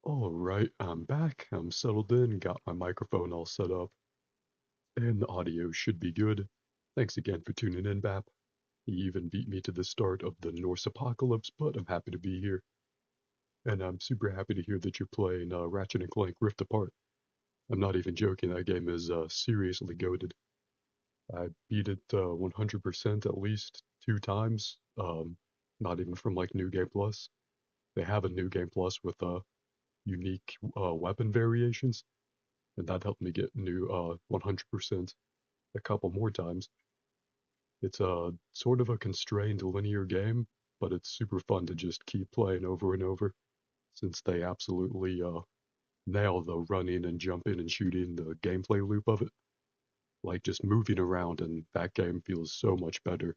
Alright, I'm back. I'm settled in, got my microphone all set up, and the audio should be good. Thanks again for tuning in, Bap. You even beat me to the start of the Norse apocalypse, but I'm happy to be here. And I'm super happy to hear that you're playing Ratchet and Clank Rift Apart. I'm not even joking, that game is seriously goated. I beat it 100% at least 2 times, not even from like New Game Plus. They have a New Game Plus with unique weapon variations and that helped me get new 100% a couple more times. It's a sort of a constrained linear game, but it's super fun to just keep playing over and over since they absolutely nail the running and jumping and shooting, the gameplay loop of it. Like just moving around and that game feels so much better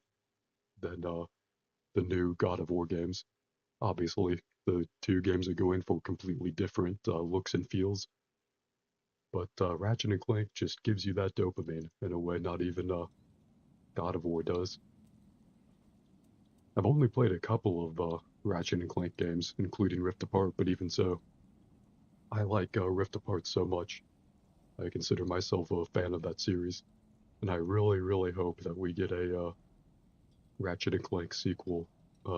than the new God of War games. Obviously, the two games are going for completely different looks and feels, but Ratchet and Clank just gives you that dopamine in a way not even God of War does. I've only played a couple of Ratchet and Clank games, including Rift Apart, but even so, I like Rift Apart so much. I consider myself a fan of that series, and I really, really hope that we get a Ratchet and Clank sequel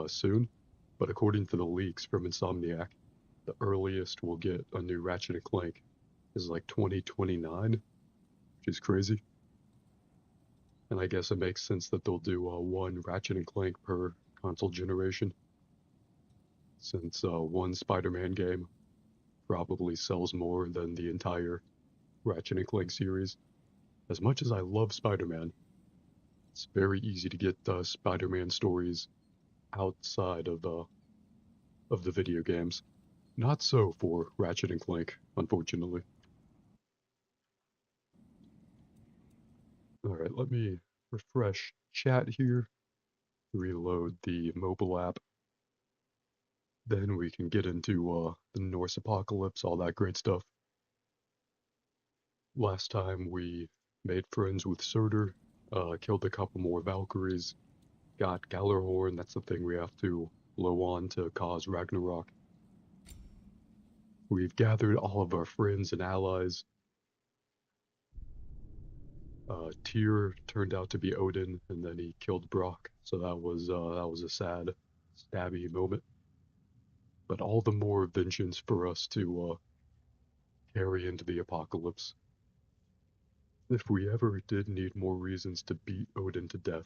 soon. But according to the leaks from Insomniac, the earliest we'll get a new Ratchet and Clank is like 2029, which is crazy. And I guess it makes sense that they'll do one Ratchet and Clank per console generation, since one Spider-Man game probably sells more than the entire Ratchet and Clank series. As much as I love Spider-Man, it's very easy to get Spider-Man stories outside of the video games. Not so for Ratchet and Clank, unfortunately. All right, let me refresh chat here, reload the mobile app. Then we can get into the Norse apocalypse, all that great stuff. Last time we made friends with Surtur, killed a couple more Valkyries, got Gallarhorn, that's the thing we have to blow on to cause Ragnarok. We've gathered all of our friends and allies. Tyr turned out to be Odin, and then he killed Brock, so that was a sad, stabby moment. But all the more vengeance for us to carry into the apocalypse. If we ever did need more reasons to beat Odin to death,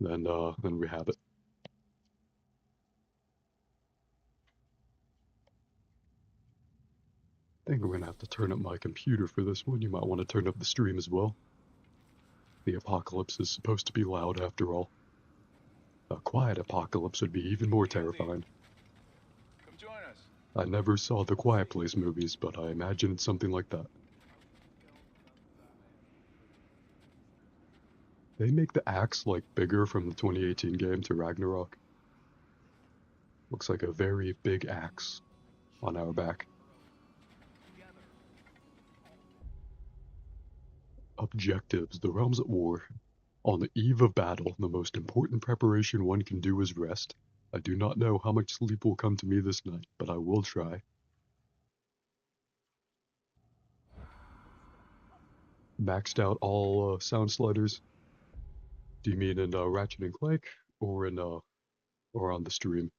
then we have it. I think we're gonna have to turn up my computer for this one. You might want to turn up the stream as well. The apocalypse is supposed to be loud after all. A quiet apocalypse would be even more terrifying. Come join us. I never saw the Quiet Place movies, but I imagine it's something like that. They make the axe like bigger from the 2018 game to Ragnarok. Looks like a very big axe on our back. Objectives. The realm's at war. On the eve of battle, the most important preparation one can do is rest. I do not know how much sleep will come to me this night, but I will try. Maxed out all sound sliders. Do you mean in Ratchet and Clank or in or on the stream?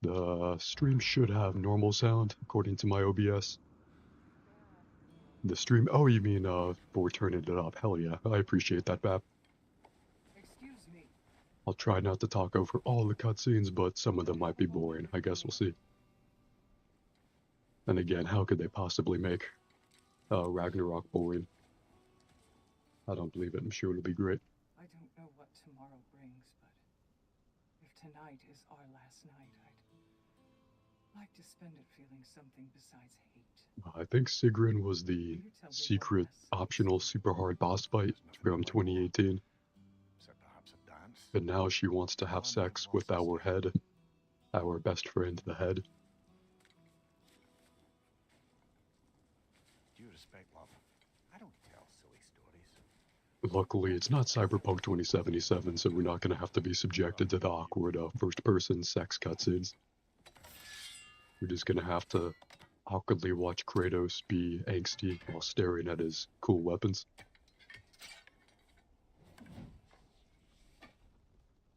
The stream should have normal sound according to my OBS. The stream. Oh, you mean for turning it up? Hell yeah, I appreciate that, Bap. Excuse me. I'll try not to talk over all the cutscenes, but some of them might be boring. I guess we'll see. And again, how could they possibly make Ragnarok boring? I don't believe it. I'm sure it'll be great. I don't know what tomorrow brings, but if tonight is our last night, I'd like to spend it feeling something besides hate. I think Sigrun was the secret optional super hard boss fight from 2018. So perhaps a dance? But now she wants to have sex with our head, our best friend, the head. Due respect, love. I don't tell silly stories. Luckily, it's not Cyberpunk 2077, so we're not going to have to be subjected to the awkward first-person sex cutscenes. We're just going to have to awkwardly watch Kratos be angsty while staring at his cool weapons.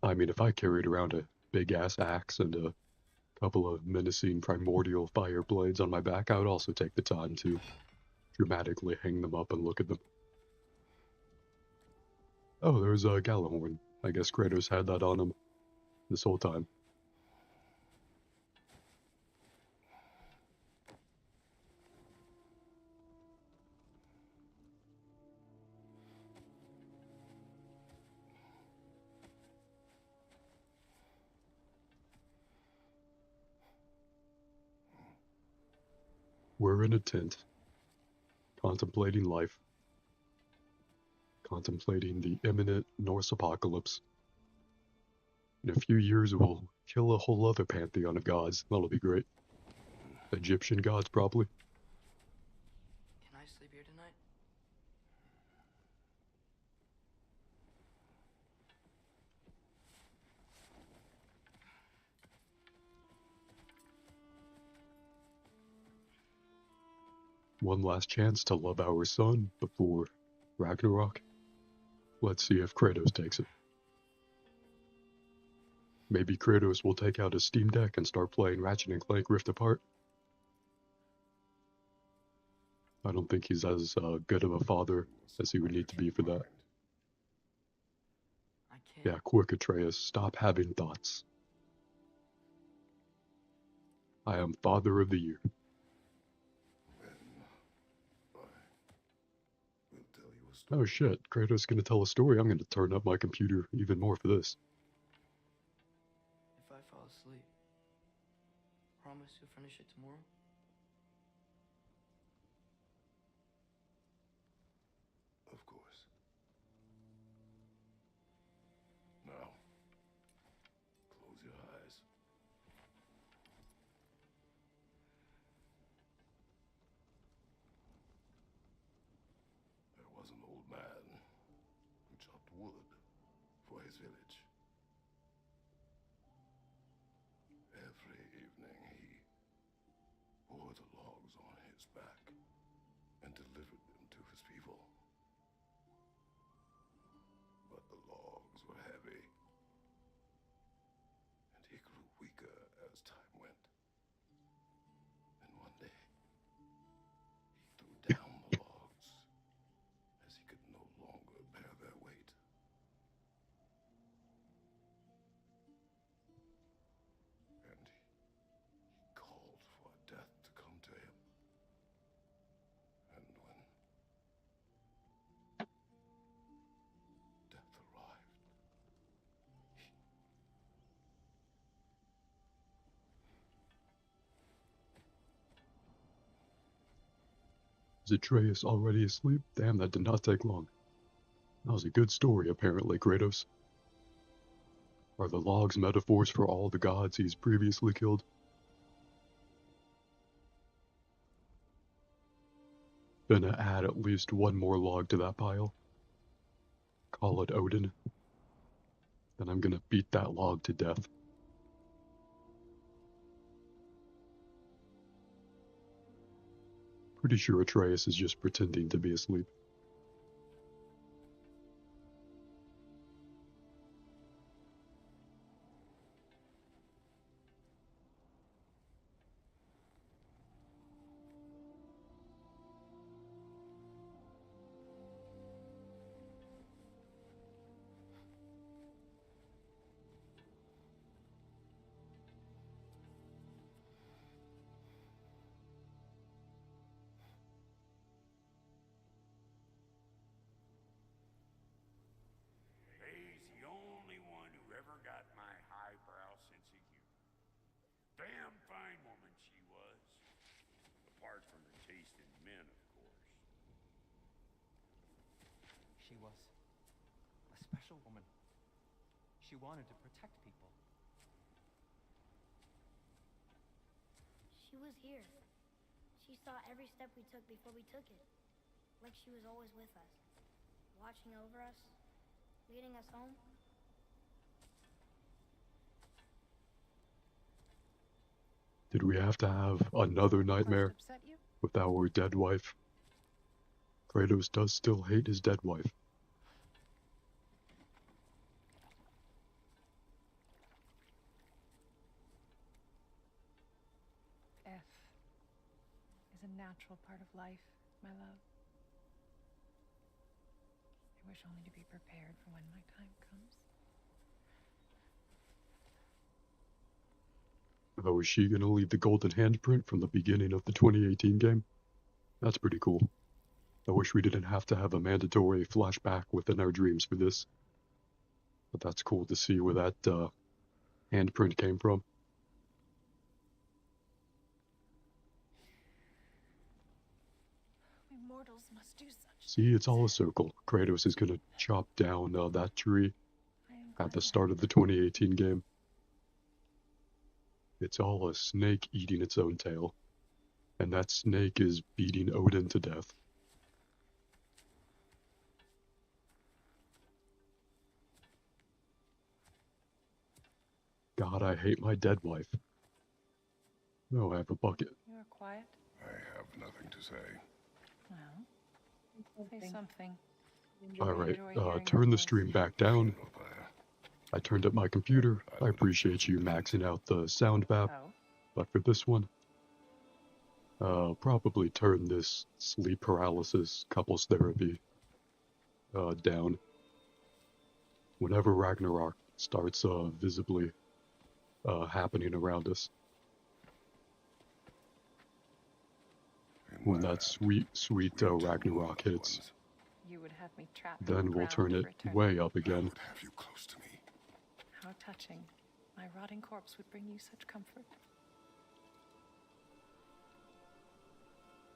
I mean, if I carried around a big-ass axe and a couple of menacing primordial fire blades on my back, I would also take the time to dramatically hang them up and look at them. Oh, there's a Gallahorn. I guess Kratos had that on him this whole time. We're in a tent, contemplating life, contemplating the imminent Norse apocalypse. In a few years, we'll kill a whole other pantheon of gods. That'll be great. Egyptian gods, probably. Can I sleep here tonight? One last chance to love our son before Ragnarok. Let's see if Kratos takes it. Maybe Kratos will take out his Steam Deck and start playing Ratchet and Clank Rift Apart. I don't think he's as good of a father as he would need to be for that. I can't. Yeah, quick, Atreus, stop having thoughts. I am Father of the Year. Oh shit, Kratos gonna tell a story. I'm gonna turn up my computer even more for this. If I fall asleep, promise you'll finish it tomorrow? Of course. Now, close your eyes. There was an old man who chopped wood for his village. Every evening he bore the logs on his back and delivered them to his people. But the logs were heavy, and he grew weaker as time went. And one day, he threw down the logs as he could no longer bear their weight. And he called for death to come to him. And when death arrived, Is Atreus already asleep? Damn, that did not take long. That was a good story, apparently, Kratos. Are the logs metaphors for all the gods he's previously killed? Gonna add at least one more log to that pile. Call it Odin. Then I'm gonna beat that log to death. Pretty sure Atreus is just pretending to be asleep. He's the only one who ever got my highbrow sense of humor. Damn fine woman she was. Apart from her taste in men, of course. She was a special woman. She wanted to protect people. She was here. She saw every step we took before we took it. Like she was always with us. watching over us, leading us home. Did we have to have another Must nightmare upset you? with our dead wife? Kratos does still hate his dead wife. Death is a natural part of life, my love. I wish only to be prepared for when my time comes. Oh, is she gonna leave the golden handprint from the beginning of the 2018 game? That's pretty cool. I wish we didn't have to have a mandatory flashback within our dreams for this. But that's cool to see where that handprint came from. We mortals must do such See, it's all a circle. Kratos is gonna chop down that tree I am at glad the to start of the 2018 game. It's all a snake eating its own tail. And that snake is beating Odin to death. God, I hate my dead wife. Oh, I have a bucket. You are quiet. I have nothing to say. Well, say something. Alright, enjoy hearing turn your the voice. stream back down. Up there. I turned up my computer. I appreciate you maxing out the sound map. Oh, But for this one, probably turn this sleep paralysis couples therapy down. Whenever Ragnarok starts visibly happening around us. In When my that hand, sweet we are two Ragnarok loved hits, ones. you would have me trapped then we'll turn it way up I again. would have you close to me. How touching. My rotting corpse would bring you such comfort.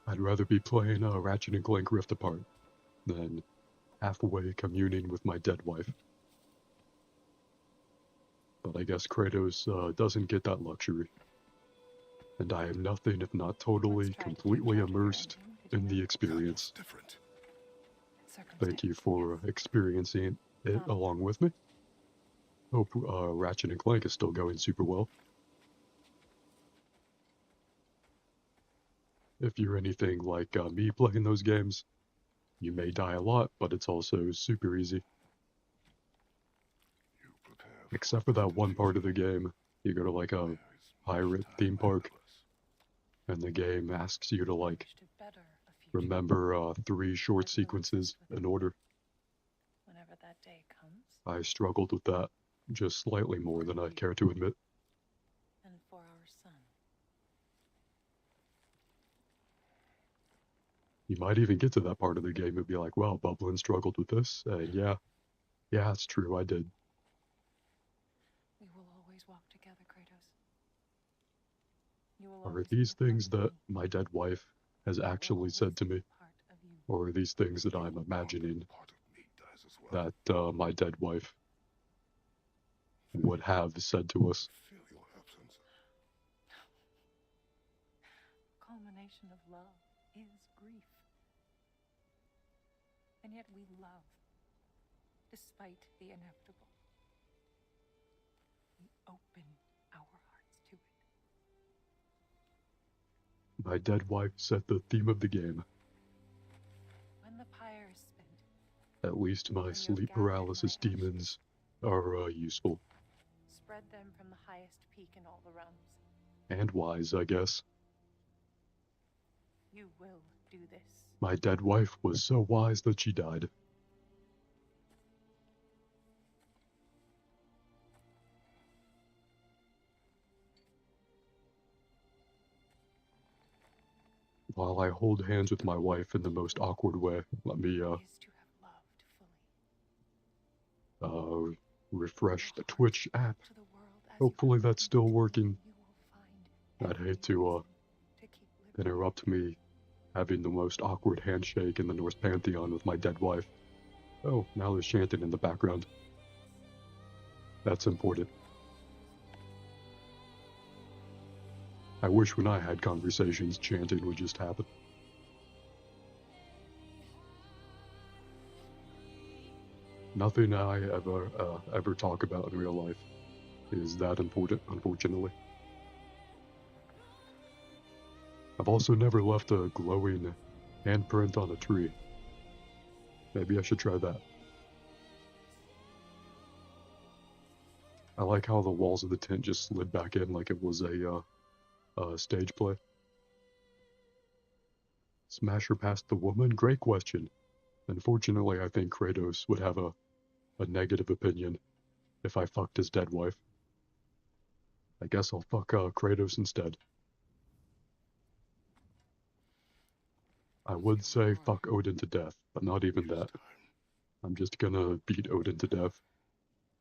I'd rather be playing Ratchet and Clank Rift Apart than halfway communing with my dead wife. But I guess Kratos doesn't get that luxury. And I am nothing if not totally, Once tried to completely take out your immersed engine, did you in the know? That experience. was different. Thank you Circumstance, for yes. experiencing it along with me. Hope Ratchet and Clank is still going super well. If you're anything like me playing those games, you may die a lot, but it's also super easy. You prepare Except for that one part of the game. You go to like a pirate theme park, and the game asks you to like Wish to better a future remember 3 short sequences in order. whenever that day comes, I struggled with that just slightly more than I'd care to admit. and for our son. You might even get to that part of the game and be like, wow, Bublin struggled with this. Yeah, it's true, I did. We will always walk together, Kratos. You will Are always these be a part things of that me. my dead wife has I will actually always said to be me? part of you. Or are these things that I'm imagining Part of me dies as well. that my dead wife would have said to us? Feel your absence. Culmination of love is grief. And yet we love, despite the inevitable. We open our hearts to it. My dead wife set the theme of the game. When the pyre is spent, At least my When you have sleep gathered my paralysis ashes. demons are useful. spread them from the highest peak in all the realms. And wise, I guess. You will do this. My dead wife was so wise that she died. While I hold hands with my wife in the most awkward way, let me Is to have loved fully. refresh the Twitch app. To the world as Hopefully you that's still working. You will find I'd hate every to reason to keep living. interrupt me having the most awkward handshake in the Norse Pantheon with my dead wife. Oh, now there's chanting in the background. That's important. I wish when I had conversations, chanting would just happen. Nothing I ever talk about in real life is that important, unfortunately. I've also never left a glowing handprint on a tree. Maybe I should try that. I like how the walls of the tent just slid back in like it was a stage play. Smasher past the woman? Great question. Unfortunately, I think Kratos would have a negative opinion if I fucked his dead wife. I guess I'll fuck Kratos instead. I would say fuck Odin to death, but not even that. I'm just gonna beat Odin to death.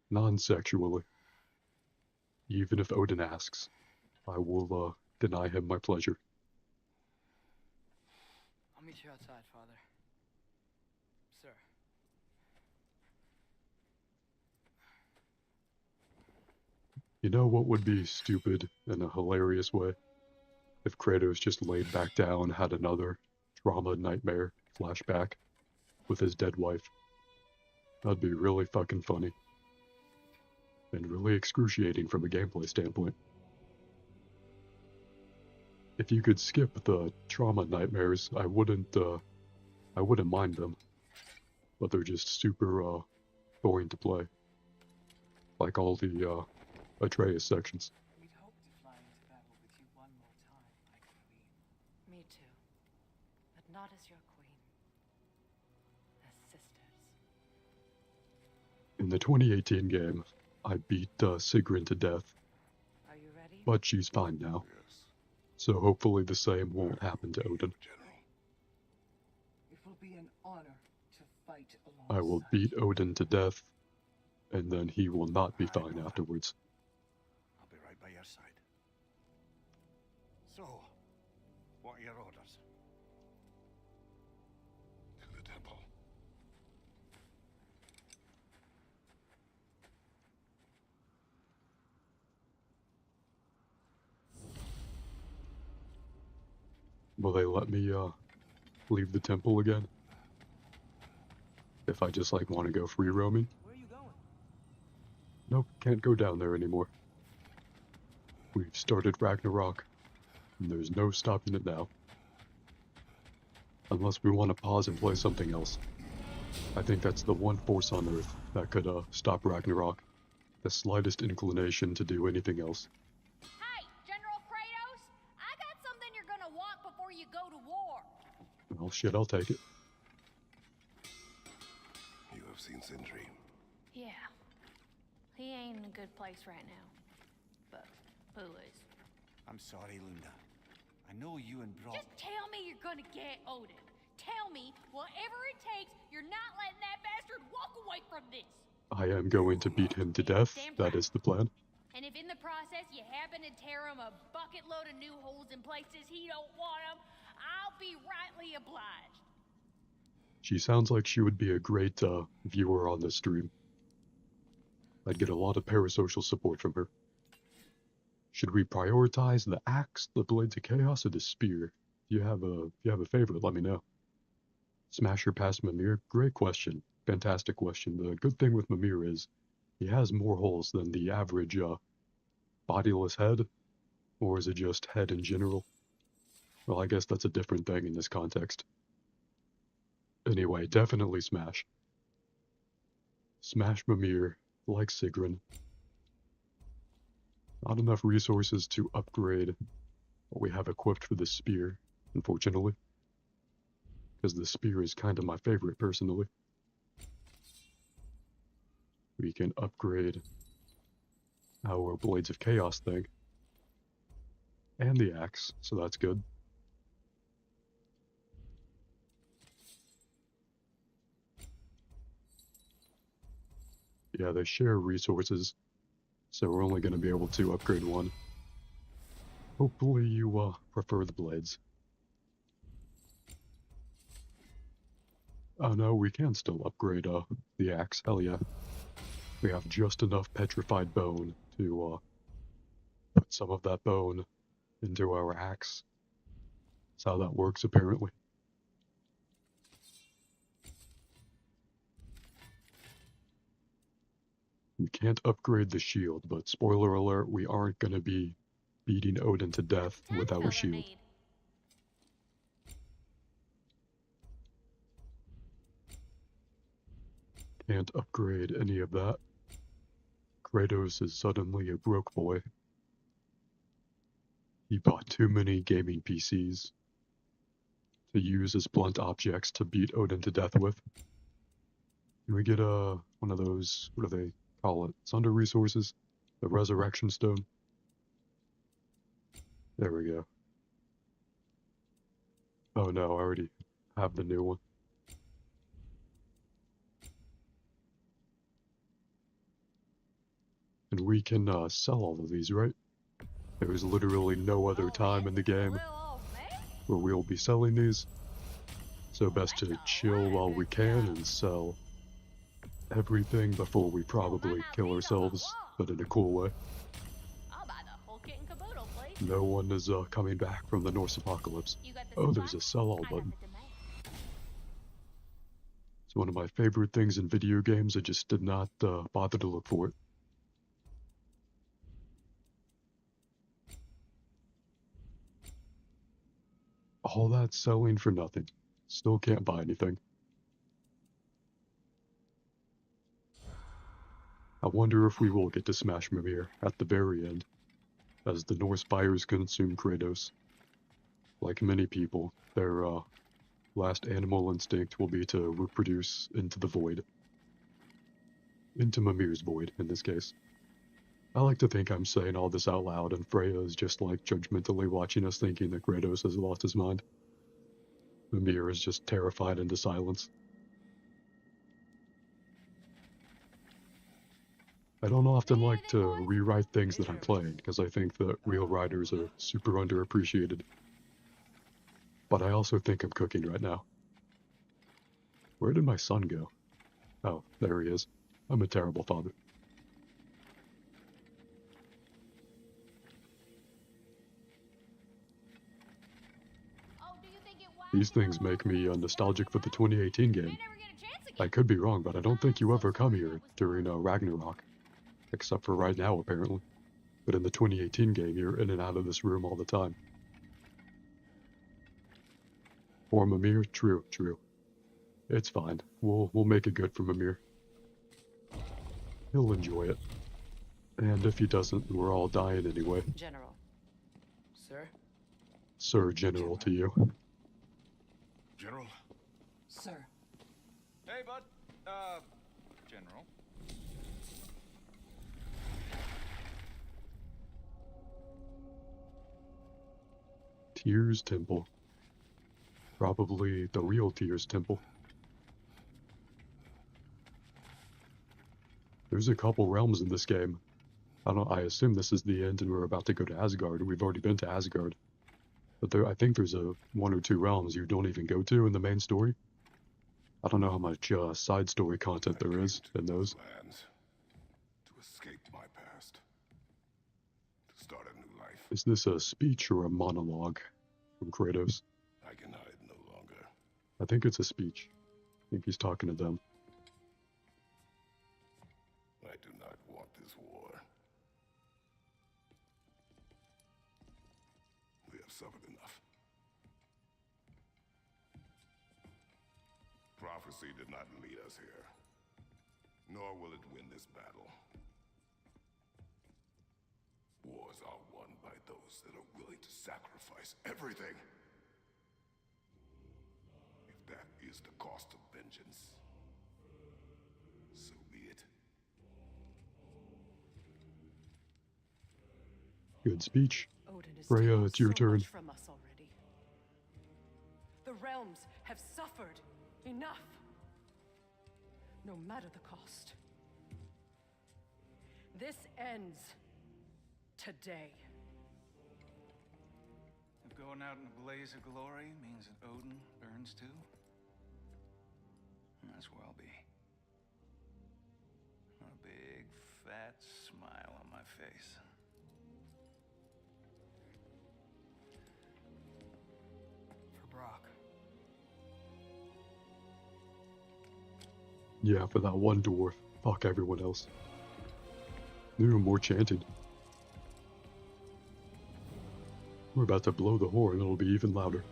Non-sexually. Even if Odin asks, I will deny him my pleasure. I'll meet you outside, Father. Sir. You know what would be stupid in a hilarious way? If Kratos just laid back down, had another trauma nightmare flashback with his dead wife. That'd be really fucking funny. And really excruciating from a gameplay standpoint. If you could skip the trauma nightmares, I wouldn't mind them. But they're just super boring to play. Like all the Atreus sections. We'd hoped to fly into battle with you one more time, my queen. Me too. But not as your queen. As sisters. In the 2018 game, I beat Sigrun to death. Are you ready? But she's fine now. Yes. So hopefully the same won't happen to Odin. General. It will be an honor to fight alongside I will beat you. Odin to death, and then he will not be fine afterwards. I'll be right by your side. So, what are your orders? To the temple. Will they let me leave the temple again? If I just like want to go free roaming? Where are you going? Nope, can't go down there anymore. We've started Ragnarok, and there's no stopping it now. Unless we want to pause and play something else. I think that's the one force on Earth that could stop Ragnarok. The slightest inclination to do anything else. Hey, General Kratos! I got something you're gonna want before you go to war. Well, shit, I'll take it. You have seen Sindri. Yeah. He ain't in a good place right now. But who is? I'm sorry, Lunda. I know you and Brock... Just tell me you're gonna get Odin. Tell me, whatever it takes, you're not letting that bastard walk away from this. I am going to beat him to death. That is the plan. And if in the process you happen to tear him a bucket load of new holes in places he don't want them, I'll be rightly obliged. She sounds like she would be a great viewer on this stream. I'd get a lot of parasocial support from her. Should we prioritize the axe, the blades of chaos, or the spear? If you have a favorite, let me know. Smasher past Mimir? Great question. Fantastic question. The good thing with Mimir is he has more holes than the average bodiless head. Or is it just head in general? Well, I guess that's a different thing in this context. Anyway, definitely Smash. Smash Mimir, like Sigrun. Not enough resources to upgrade what we have equipped for the spear, unfortunately. Because the spear is kind of my favorite, personally. We can upgrade our Blades of Chaos thing. And the axe, so that's good. Yeah, they share resources, so we're only going to be able to upgrade one. Hopefully you prefer the blades. Oh no, we can still upgrade the axe, hell yeah. We have just enough petrified bone to put some of that bone into our axe. That's how that works, apparently. can't upgrade the shield, but spoiler alert, we aren't gonna be beating Odin to death without a shield. Can't upgrade any of that. Kratos is suddenly a broke boy. He bought too many gaming PCs to use as blunt objects to beat Odin to death with. Can we get one of those, what do they call it? Thunder resources? The resurrection stone? There we go. Oh no, I already have the new one. And we can sell all of these, right? There is literally no other time in the game where we'll be selling these. So best to chill while we can and sell everything before we probably kill ourselves, but in a cool way. No one is coming back from the Norse apocalypse. Oh, there's a sell all button. It's one of my favorite things in video games. I just did not bother to look for it. All that selling for nothing. Still can't buy anything. I wonder if we will get to smash Mimir at the very end, as the Norse buyers consume Kratos. Like many people, their last animal instinct will be to reproduce into the void. Into Mimir's void, in this case. I like to think I'm saying all this out loud, and Freya is just like judgmentally watching us thinking that Kratos has lost his mind. Mimir is just terrified into silence. I don't often like to rewrite things that I'm playing, because I think that real writers are super underappreciated. But I also think I'm cooking right now. Where did my son go? Oh, there he is. I'm a terrible father. These things make me nostalgic for the 2018 game. I could be wrong, but I don't think you ever come here during Ragnarok. Except for right now, apparently. But in the 2018 game, you're in and out of this room all the time. For Mimir, true. It's fine. We'll make it good for Mimir. He'll enjoy it. And if he doesn't, we're all dying anyway. General. Sir? Sir General to you. General? Sir. Hey, bud. General. Tyr's Temple. Probably the real Tyr's Temple. There's a couple realms in this game. I assume this is the end and we're about to go to Asgard. We've already been to Asgard. But I think there's one or two realms you don't even go to in the main story. I don't know how much side story content there is in those. Plans to escape my past. To start a new life. Is this a speech or a monologue from Kratos? I can hide no longer. I think it's a speech. I think he's talking to them. I do not want this war. We have suffered enough. Prophecy did not lead us here, nor will it win this battle. Wars are won by those that are willing to sacrifice everything. If that is the cost of vengeance, so be it. Good speech. Odin is Freya, taking it's your so turn. much from us already. The realms have suffered enough. No matter the cost. This ends today. If going out in a blaze of glory means that Odin burns too, that's where I'll be. A big, fat smile on my face. For Brock. Yeah, for that one dwarf. Fuck everyone else. Ooh, more chanting. We're about to blow the horn, it'll be even louder.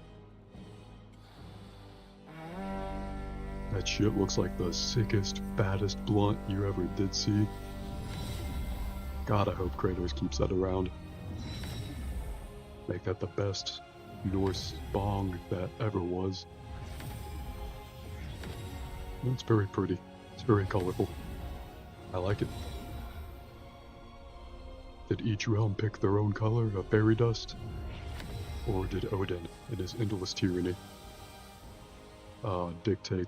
That shit looks like the sickest, fattest blunt you ever did see. God, I hope Kratos keeps that around. Make that the best Norse bong that ever was. It's very pretty. It's very colorful. I like it. Did each realm pick their own color of fairy dust? Or did Odin, in his endless tyranny, dictate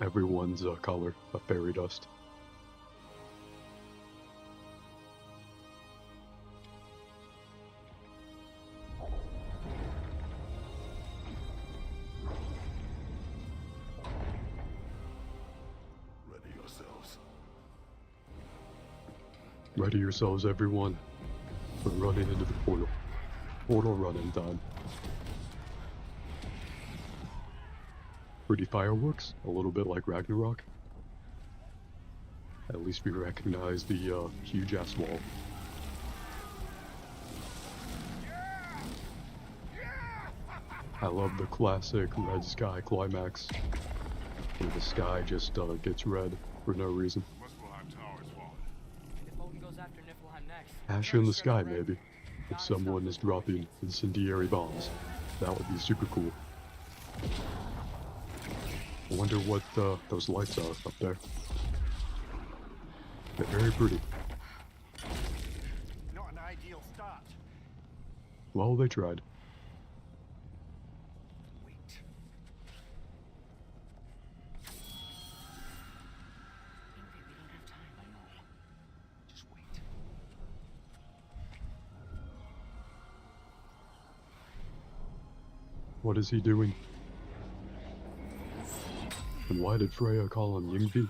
everyone's color of fairy dust? Ready yourselves. Ready yourselves, everyone. We're running into the portal. Portal running time. Pretty fireworks, a little bit like Ragnarok. At least we recognize the huge ass wall. I love the classic red sky climax, where the sky just gets red for no reason. If Odin goes after Niflheim next, Ash in the sky, maybe. If someone is dropping incendiary bombs, that would be super cool. I wonder what those lights are up there. They're very pretty. Not an ideal start. Well, they tried. Wait. Ingrid, we don't have time, I know. Just wait. What is he doing? And why did Freya call him Yngvi?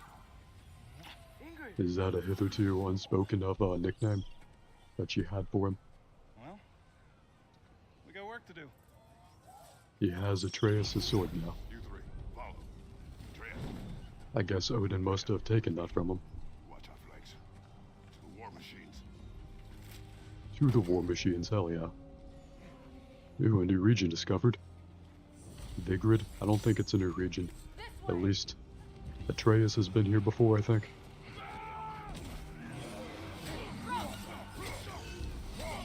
Is that a hitherto unspoken of nickname that she had for him? Well, we got work to do. He has Atreus' sword now. You three, follow. Atreus, I guess Odin must have taken that from him. watch our flanks. Two war machines. To the war machines, hell yeah. Ooh, a new region discovered. Vigrid? I don't think it's a new region. At least, Atreus has been here before, I think.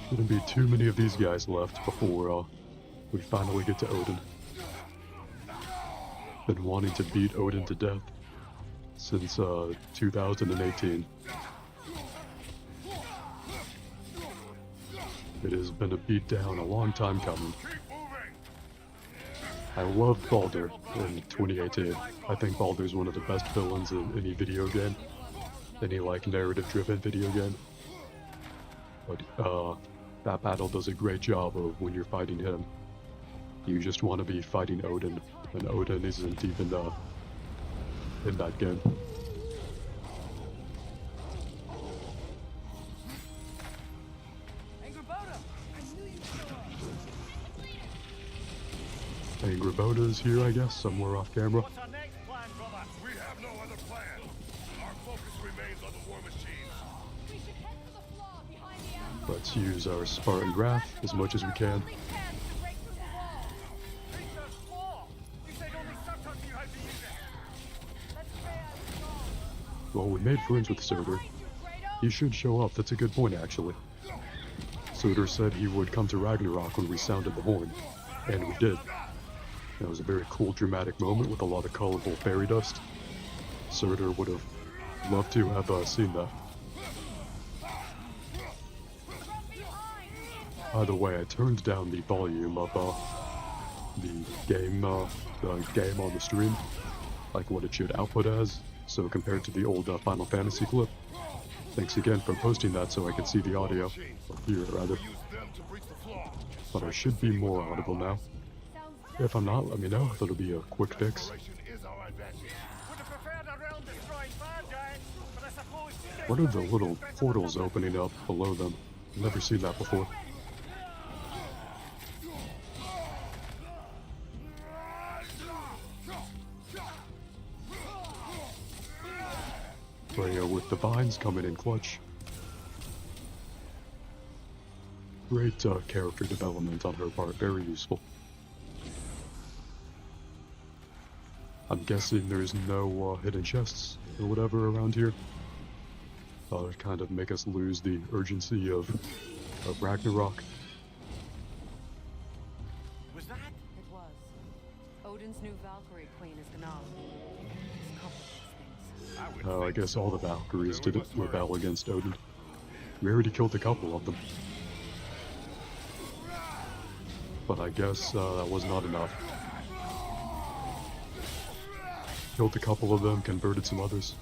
Shouldn't be too many of these guys left before we finally get to Odin. Been wanting to beat Odin to death since 2018. It has been a beatdown a long time coming. I loved Baldur in 2018. I think Baldur's one of the best villains in any video game. Any like narrative-driven video game. But that battle does a great job of when you're fighting him. You just want to be fighting Odin, and Odin isn't even in that game. Angraboda's here, I guess, somewhere off camera. What's our next plan, brother? We have no other plan. Our focus remains on the war machines. We should head for the flaw behind the outpost. Let's use our Spartan Wrath as much as we can. Only chance to break through the wall. Creature's claw! You said only Surtur knew how to use it. Let's pray out strong. Well, we made friends with Surtur. Behind you, Kratos. He should show up, that's a good point actually. Surtur said he would come to Ragnarok when we sounded the horn, and we did. That was a very cool dramatic moment with a lot of colorful fairy dust. Surtur would have loved to have seen that. By the way, I turned down the volume of the game on the stream, like what it should output as, so compared to the old Final Fantasy clip. Thanks again for posting that so I can see the audio, or hear it rather. Use them to breach the flaw. But I should be more audible now. If I'm not, let me know. That'll be a quick fix. Operation is our advantage. Would have preferred a realm-destroying fire giant, but I suppose... What are the little portals opening up below them? I've never seen that before. Freya with the vines coming in clutch. Great character development on her part, very useful. I'm guessing there's no hidden chests or whatever around here. Kind of make us lose the urgency of Ragnarok. Was that? It was. Odin's new Valkyrie queen is Gnaw. This complicates things. I guess all the Valkyries didn't rebel against Odin. We already killed a couple of them. But I guess that was not enough. Killed a couple of them, converted some others.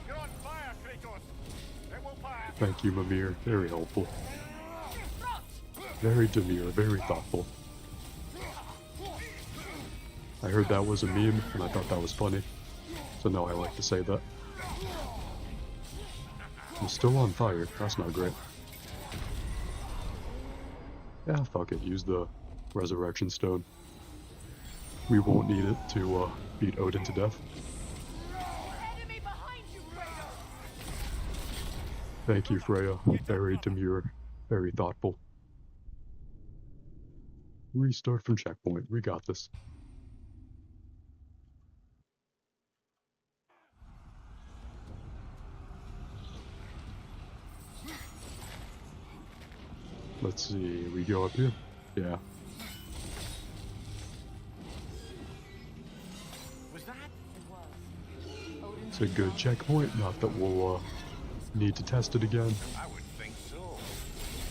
You're on fire, Kratos. It will pass. Thank you, Mimir. Very helpful. Very demure, very thoughtful. I heard that was a meme, and I thought that was funny. So now I like to say that. I'm still on fire. That's not great. Yeah, fuck it. Use the Resurrection Stone. We won't need it to beat Odin to death. Enemy behind you, Kratos! Thank you, Freya. Very demure, very thoughtful. Restart from checkpoint. We got this. Let's see, we go up here? Yeah. Was that? It was. Odin's It's a good checkpoint, not that we'll need to test it again. I would think so.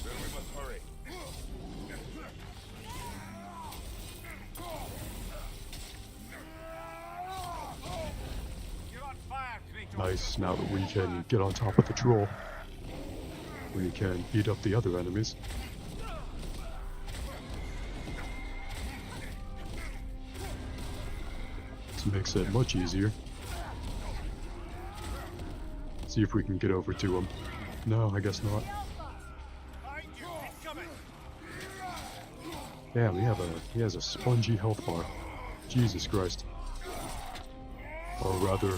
Then we must hurry. You're on fire, Kratos. Nice, now that we can get on top of the troll, we can beat up the other enemies. This makes it much easier. See if we can get over to him. No, I guess not. Behind you. It's coming. Yeah, he has a spongy health bar. Jesus Christ. Or rather,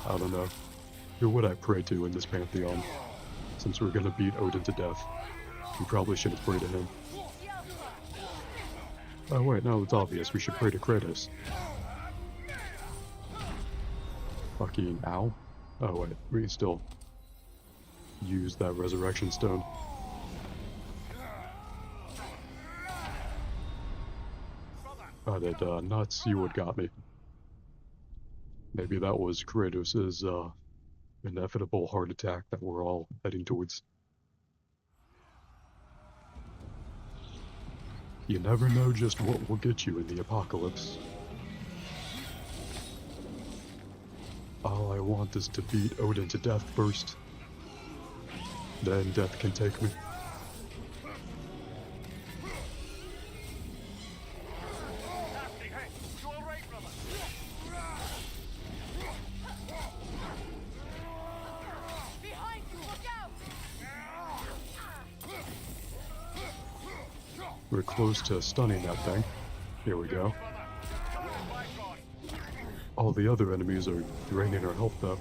I don't know. Who would I pray to in this pantheon? Since we're gonna beat Odin to death, we probably shouldn't pray to him. Oh wait, no, it's obvious. We should pray to Kratos. Fucking ow. Oh wait, we can still use that resurrection stone. I did not see what got me. Maybe that was Kratos' inevitable heart attack that we're all heading towards. You never know just what will get you in the apocalypse. All I want is to beat Odin to death first. Then death can take me. Nasty, hey. You all right, brother? Behind you, look out! We're close to stunning that thing. Here we go. All the other enemies are draining our health though.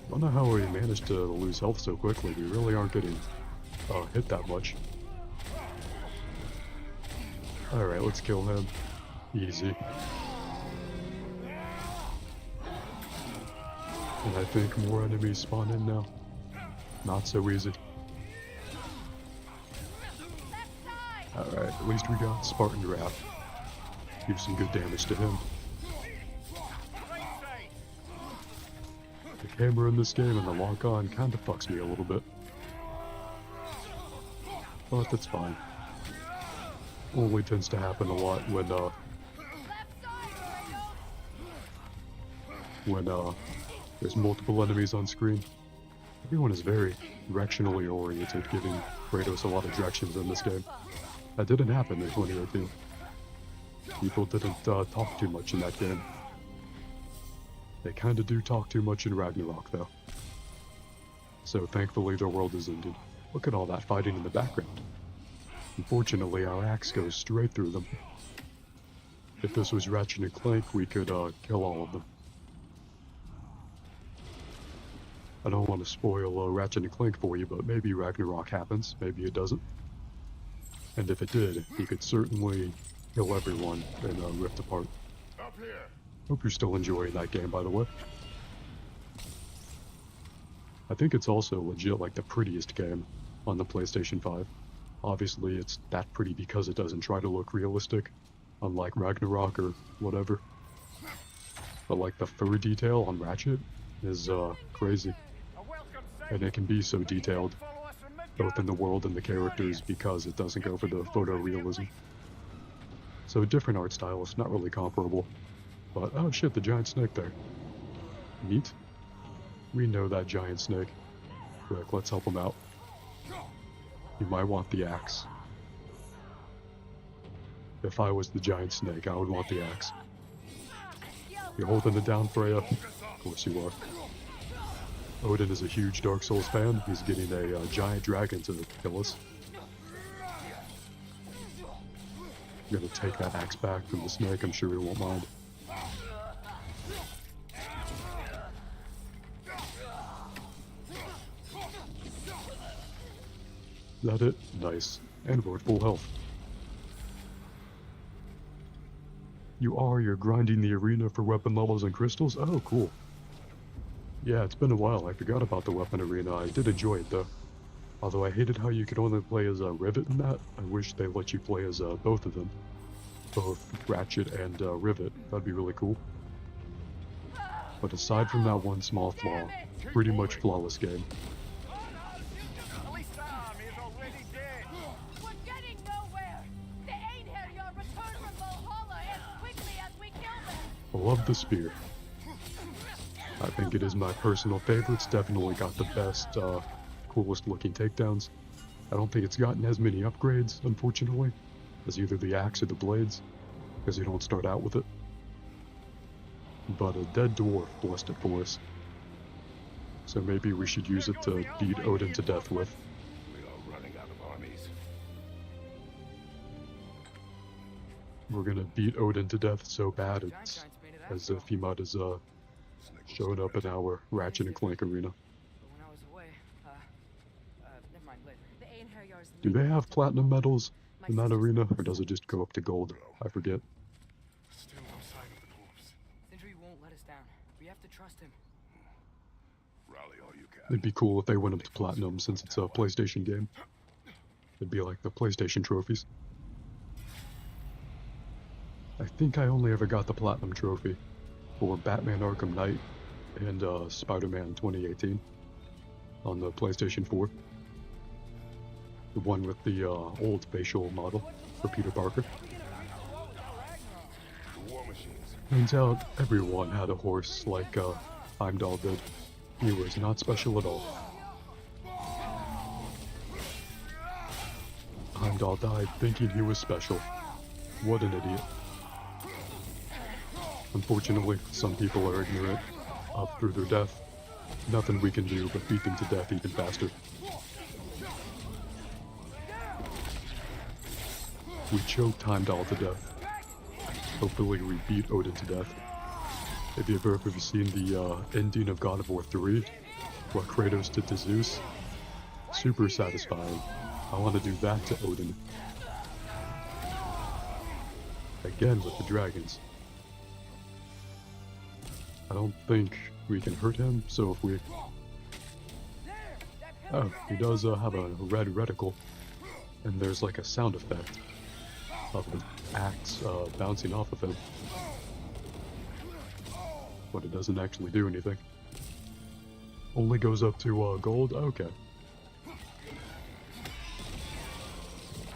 I don't know how we managed to lose health so quickly. We really aren't getting hit that much. Alright, let's kill him. Easy. And I think more enemies spawn in now. Not so easy. Alright, at least we got Spartan Wrath. Do some good damage to him. The camera in this game and the lock-on kinda fucks me a little bit. But that's fine. Only tends to happen a lot when there's multiple enemies on screen. Everyone is very directionally oriented, giving Kratos a lot of directions in this game. That didn't happen in 2018. People didn't talk too much in that game. They kinda do talk too much in Ragnarok, though. So thankfully their world is ended. Look at all that fighting in the background. Unfortunately, our axe goes straight through them. If this was Ratchet and Clank, we could kill all of them. I don't want to spoil Ratchet and Clank for you, but maybe Ragnarok happens, maybe it doesn't. And if it did, he could certainly kill everyone in Rift Apart. Up here. Hope you're still enjoying that game, by the way. I think it's also legit like the prettiest game on the PlayStation 5. Obviously, it's that pretty because it doesn't try to look realistic, unlike Ragnarok or whatever. But like the fur detail on Ratchet is crazy. And it can be so detailed, both in the world and the characters, because it doesn't go for the photorealism. So a different art style, it's not really comparable. But oh shit, the giant snake there. Neat. We know that giant snake. Quick, let's help him out. You might want the axe. If I was the giant snake, I would want the axe. You holding it down, Freya? Of course you are. Odin is a huge Dark Souls fan. He's getting a giant dragon to kill us. I'm gonna take that axe back from the snake. I'm sure he won't mind. Is that it? Nice. And we're at full health. You're grinding the arena for weapon levels and crystals? Oh, cool. Yeah, it's been a while. I forgot about the weapon arena. I did enjoy it, though. Although I hated how you could only play as a Rivet in that. I wish they let you play as both of them. Both Ratchet and Rivet. That'd be really cool. But aside from that one small flaw, pretty much flawless game. At least the army is already dead. We're getting nowhere. The Einherjar return from Valhalla as quickly as we kill them. I love the spear. I think it is my personal favorite. It's definitely got the best, coolest looking takedowns. I don't think it's gotten as many upgrades, unfortunately, as either the axe or the blades, because you don't start out with it. But a dead dwarf blessed it for us. So maybe we should use it to beat Odin to death with. We are running out of armies. We're gonna beat Odin to death so bad it's as if he might have showed up in our Ratchet and Clank arena. But when I was away, never mind, later. The Einherjar's Do they have platinum medals in that arena, or does it just go up to gold? I forget. Still no sign of the dwarves. Sindri won't let us down. We have to trust him. Rally all you can. It'd be cool if they went up to platinum since it's a PlayStation game. It'd be like the PlayStation trophies. I think I only ever got the platinum trophy for Batman Arkham Knight and Spider-Man 2018 on the PlayStation 4. The one with the old facial model for Peter Parker. The war machines. Turns out everyone had a horse like Heimdall did. He was not special at all. Heimdall died thinking he was special. What an idiot. Unfortunately, some people are ignorant up through their death. Nothing we can do but beat them to death even faster. We choked Heimdall to death. Hopefully we beat Odin to death. Have you ever seen the ending of God of War 3? What Kratos did to Zeus? Super satisfying. I want to do that to Odin. Again with the dragons. I don't think we can hurt him, so if we... Oh, he does have a red reticle. And there's like a sound effect of the axe bouncing off of him. But it doesn't actually do anything. Only goes up to gold? Okay.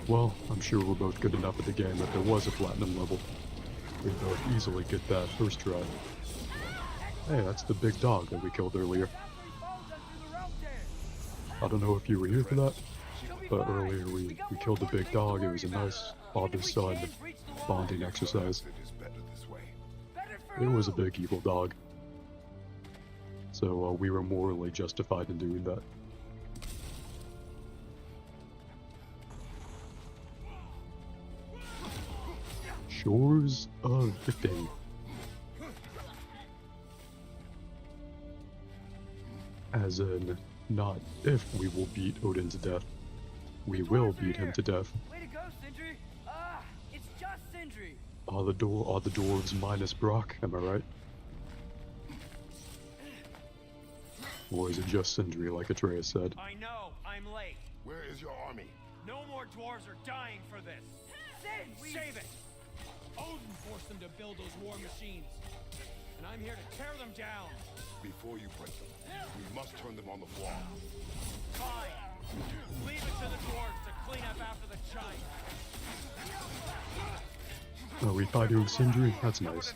Well, I'm sure we're both good enough at the game that there was a platinum level. We'd both easily get that first try. Hey, that's the big dog that we killed earlier. I don't know if you were here for that, but earlier we killed the big dog. It was a nice father-son bonding exercise. It is better this way. It was a big evil dog. So we were morally justified in doing that. Shores of Ifting. As in, not if we will beat Odin to death. We will beat him to death. Way to go, Sindri! Ah, it's just Sindri! All the dwarves minus Brock, am I right? Or is it just Sindri, like Atreus said? I know, I'm late. Where is your army? No more dwarves are dying for this. Save it! Odin forced them to build those war machines. And I'm here to tear them down. Before you break them, we must turn them on the floor. Fine. Leave it to the dwarves to clean up after the giants. Are we fighting Sindri? That's nice.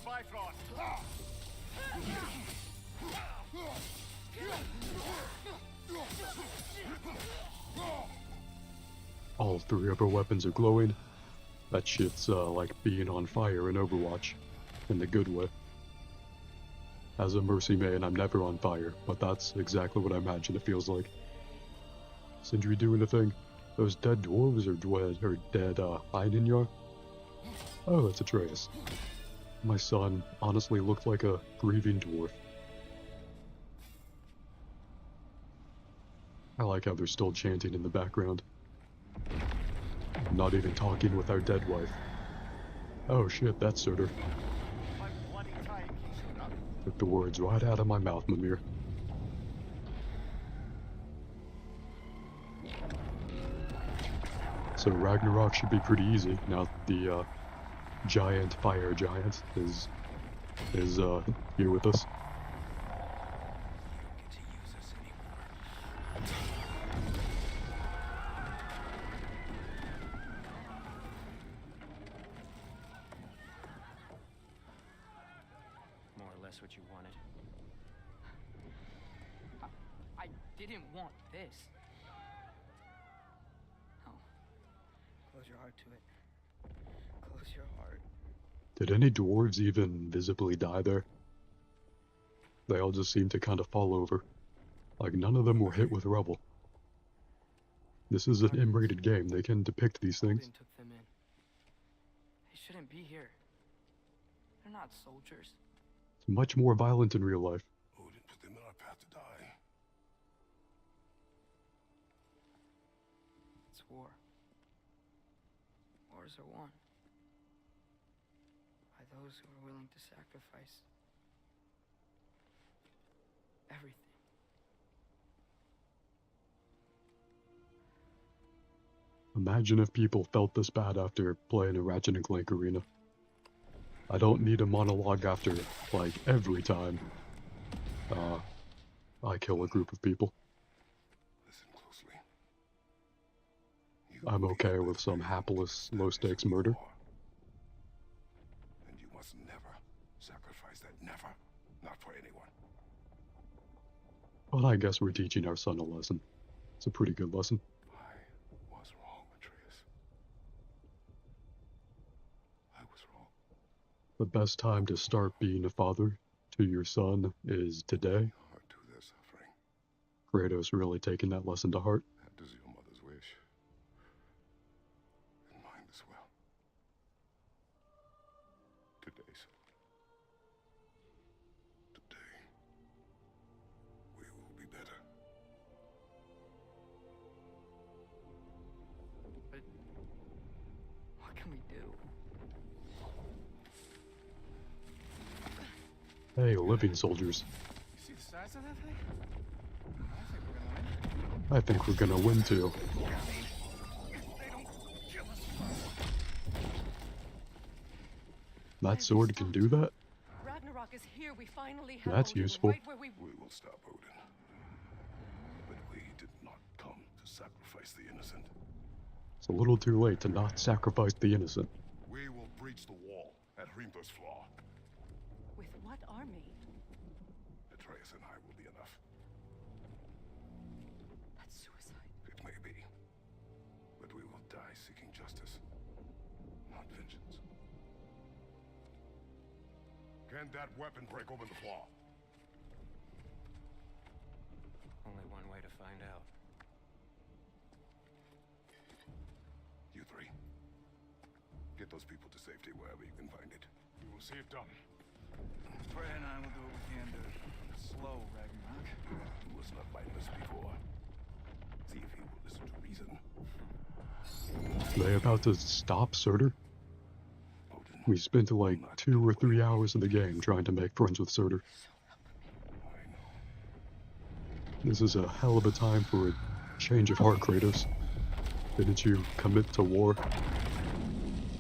All three of our weapons are glowing. That shit's like being on fire in Overwatch, in the good way. As a Mercy main, I'm never on fire, but that's exactly what I imagine it feels like. Sindri doing a thing? Those dead dwarves are dead Einhjar? Oh, that's Atreus. My son honestly looked like a grieving dwarf. I like how they're still chanting in the background. Not even talking with our dead wife. Oh shit, that's Surtur. Took the words right out of my mouth, Mimir. So Ragnarok should be pretty easy now that the giant fire giant is here with us. More or less what you wanted. I didn't want this. No. Close your heart to it. Close your heart. Did any dwarves even visibly die there? They all just seemed to kind of fall over. Like none of them were hit with rubble. This is an M-rated game. They can depict these things. Odin took them in. They shouldn't be here. They're not soldiers. It's much more violent in real life. Odin put them in our path to die. It's war. Wars are won by those who are willing to sacrifice everything. Imagine if people felt this bad after playing a Ratchet & Clank arena. I don't need a monologue after, like, every time I kill a group of people. Listen closely. I'm okay with some hapless, low-stakes murder. And you must never sacrifice that. Never. Not for anyone. But I guess we're teaching our son a lesson. It's a pretty good lesson. I was wrong, Atreus. I was wrong. The best time to start being a father to your son is today. Heart to their suffering. Kratos really taking that lesson to heart. That is your mother's wish. And mine as well. Today's. Today. We will be better. But what can we do? Hey, living soldiers. You see the size of that thing? I think we're gonna win too. That sword can do that? Ragnarok is here. We finally have That's Odin useful. right where we We will stop Odin. But we did not come to sacrifice the innocent. It's a little too late to not sacrifice the innocent. We will breach the wall at Hrimthor's flaw. With what army? Atreus and I will be enough. That's suicide. It may be. But we will die seeking justice, not vengeance. Can that weapon break open the flaw? Only one way to find out. You three. Get those people to safety wherever you can find it. We will see it done. Freya and I will do what we can to slow Ragnarok. It was not they about to stop Surtur? We spent like 2 or 3 hours in the game trying to make friends with Surtur. This is a hell of a time for a change of heart, Kratos. Didn't you commit to war?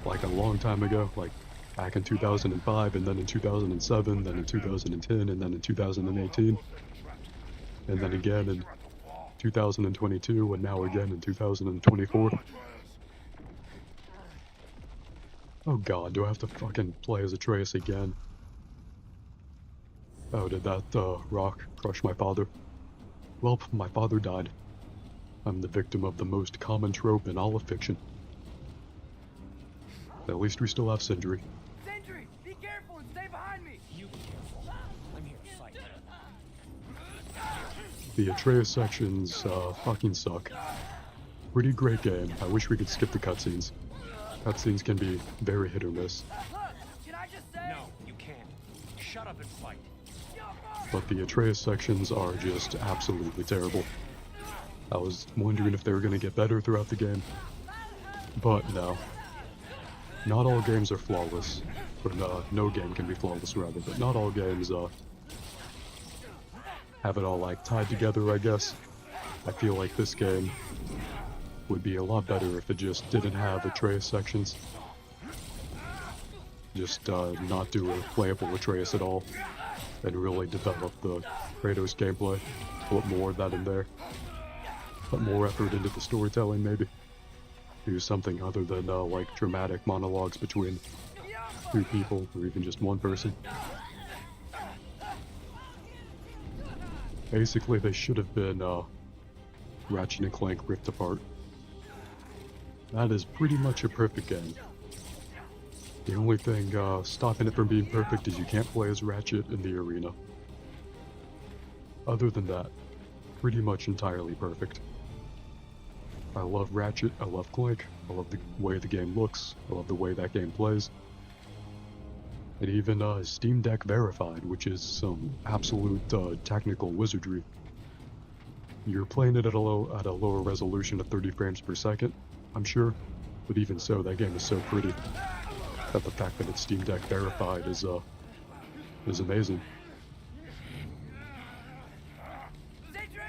Like a long time ago, like back in 2005, and then in 2007, then in 2010, and then in 2018, and then again in 2022, and now again in 2024. Oh god, do I have to fucking play as Atreus again? Oh, did that rock crush my father? Well, my father died. I'm the victim of the most common trope in all of fiction. At least we still have Sindri. Sentry, be careful and stay behind me. You be careful. I'm here to fight. The Atreus sections fucking suck. Pretty great game. I wish we could skip the cutscenes. Cutscenes can be very hit or miss. Look, can I just say? No, you can't. Shut up and fight. But the Atreus sections are just absolutely terrible. I was wondering if they were going to get better throughout the game. But no. Not all games are flawless. Or no game can be flawless, rather. But not all games have it all like tied together, I guess. I feel like this game would be a lot better if it just didn't have Atreus sections. Just not do a playable Atreus at all. And really develop the Kratos gameplay. Put more of that in there. Put more effort into the storytelling, maybe. Do something other than like dramatic monologues between 2 people or even just 1 person. Basically, they should have been Ratchet and Clank Rift Apart. That is pretty much a perfect game. The only thing stopping it from being perfect is you can't play as Ratchet in the arena. Other than that, pretty much entirely perfect. I love Ratchet, I love Clank, I love the way the game looks, I love the way that game plays. It even Steam Deck verified, which is some absolute technical wizardry. You're playing it at a lower resolution of 30 frames per second, I'm sure, but even so, that game is so pretty that the fact that it's Steam Deck verified is amazing.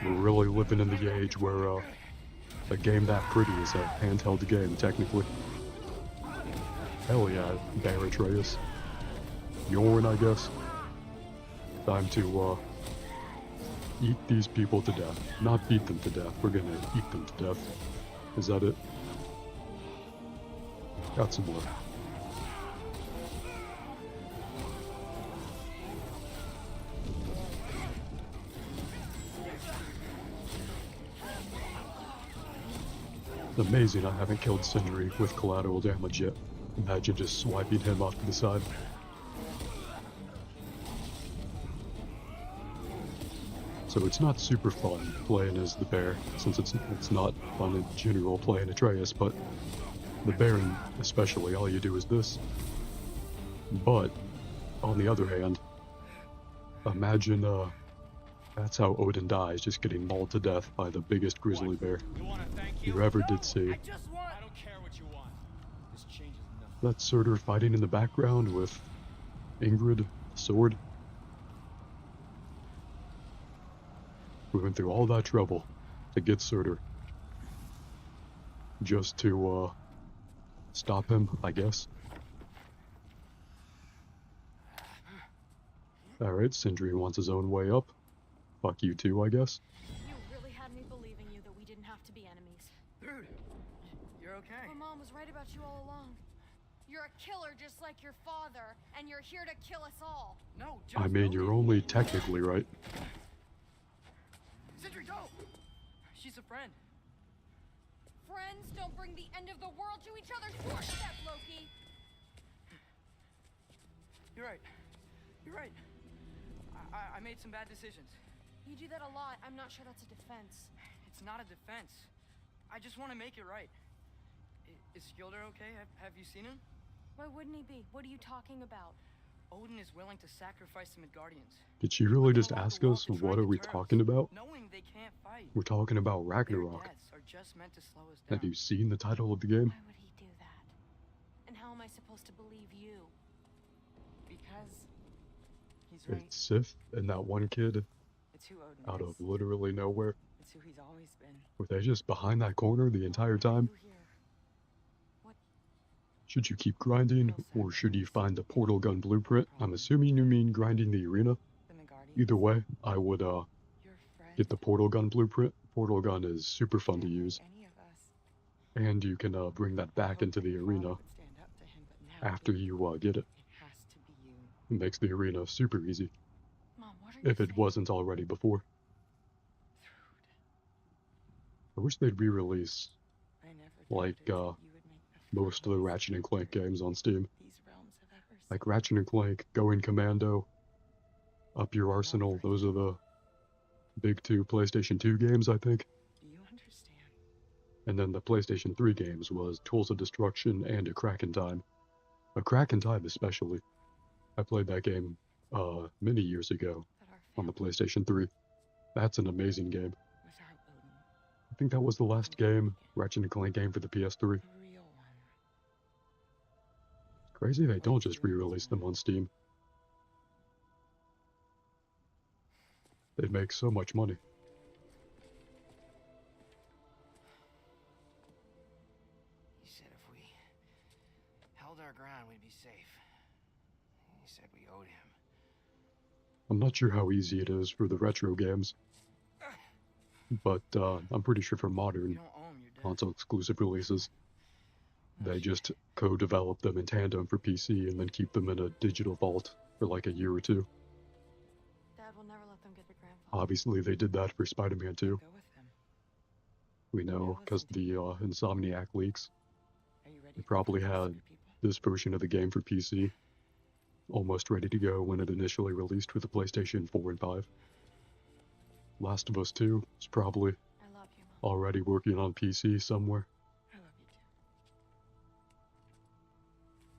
We're really living in the age where a game that pretty is a handheld game, technically. Hell yeah, Bear Atreus. Yorn, I guess. Time to eat these people to death. Not beat them to death, we're gonna eat them to death. Is that it? Got some more. Amazing I haven't killed Sindri with collateral damage yet. Imagine just swiping him off to the side. So it's not super fun playing as the bear, since it's not fun in general playing Atreus, but the Baron especially, all you do is this. But, on the other hand, imagine that's how Odin dies, just getting mauled to death by the biggest grizzly bear you ever did see. I don't care what you want. This changes nothing. That's Surtur fighting in the background with Ingrid, sword. We went through all that trouble to get Surtur. Just to, stop him, I guess. Alright, Sindri wants his own way up. Fuck you too, I guess. You really had me believing you that we didn't have to be enemies. Dude, you're okay. My mom was right about you all along. You're a killer just like your father, and you're here to kill us all. No, I mean, you're only technically right. Sentry, go! She's a friend. Friends don't bring the end of the world to each other's doorstep, Loki. You're right. You're right. I made some bad decisions. You do that a lot. I'm not sure that's a defense. It's not a defense. I just want to make it right. Is Skilder okay? Have you seen him? Why wouldn't he be? What are you talking about? Odin is willing to sacrifice the Midgardians. Did she really just ask us, what are we talking about? Knowing they can't fight. We're talking about Their Ragnarok. deaths are just meant to slow us down. Have you seen the title of the game? Why would he And how am I supposed to believe you? Because he's right. It's Sif and that one kid It's who Odin out of is. literally nowhere. It's who he's always been. Were they just behind that corner the entire time? You here? What? Should you keep grinding, or should you find the portal gun blueprint? I'm assuming you mean grinding the arena. The Megardians? Either way, I would Your friend? get the portal gun blueprint. Portal gun is super fun to use, Any of us. and you can bring that back into the arena Would stand up to him, but now after you get it. it has to be you. It makes the arena super easy, Mom, what are you if it saying? wasn't already before. I wish they'd re-release I never like doubted that you would make the most of the Ratchet and Clank games on Steam. these realms have ever seen. Like Ratchet and Clank, Going Commando, Up Your Arsenal, those are the big two PlayStation 2 games, I think. Do you understand? And then the PlayStation 3 games was Tools of Destruction and A Crack in Time. A Crack in Time especially. I played that game many years ago That our on the family PlayStation 3. That's an amazing game. without Odin, I think that was the last game, Ratchet and Clank game for the PS3. the real one. Crazy they don't just re-release them on Steam. They'd make so much money. He said if we held our ground, we'd be safe. He said we owed him. I'm not sure how easy it is for the retro games, but I'm pretty sure for You modern don't owe him, you're dead. console exclusive releases, they just co-develop them in tandem for PC and then keep them in a digital vault for like a year or two. Dad will never let them get their grandfather. Obviously they did that for Spider-Man 2. Go with him. We know because the Insomniac leaks. Are you ready? They for probably the had rest of your people? this version of the game for PC almost ready to go when it initially released with the PlayStation 4 and 5. Last of Us 2 is probably I love you, Mom. already working on PC somewhere. I love you too.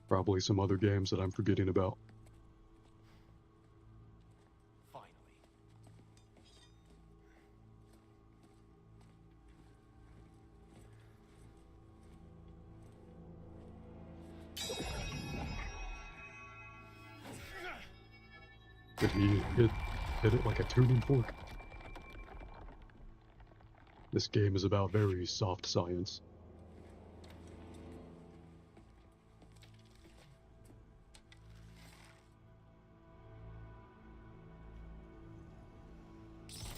Probably some other games that I'm forgetting about. Finally. Did he hit it like a tuning fork? This game is about very soft science.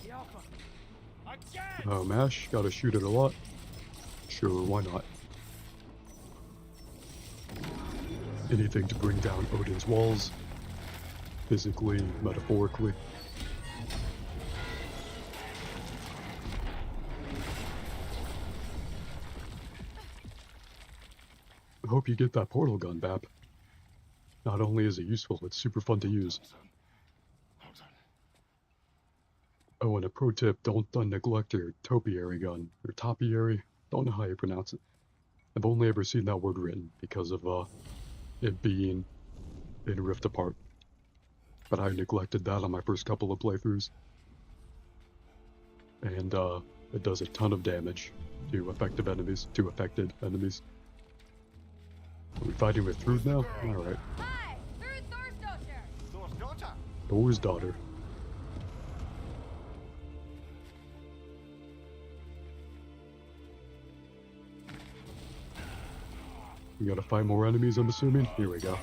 The Alpha. Again! Oh, MASH, gotta shoot it a lot. Sure, why not? Anything to bring down Odin's walls. Physically, metaphorically. I hope you get that portal gun, Bap. Not only is it useful, it's super fun to use. Well done. Oh, and a pro tip, don't neglect your topiary gun, or topiary, don't know how you pronounce it. I've only ever seen that word written because of it being in Rift Apart. But I neglected that on my first couple of playthroughs. And it does a ton of damage to affected enemies. Are we fighting with Thrud now? Alright. Hi, through Thor's daughter. Thor's daughter. We gotta fight more enemies, I'm assuming? Here we go.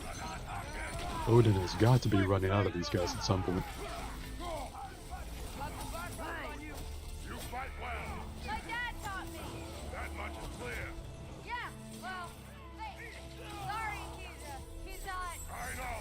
Odin has got to be running out of these guys at some point. You fight well. My dad taught me. That much is clear. Yeah, well, hey, sorry, he's not. I know.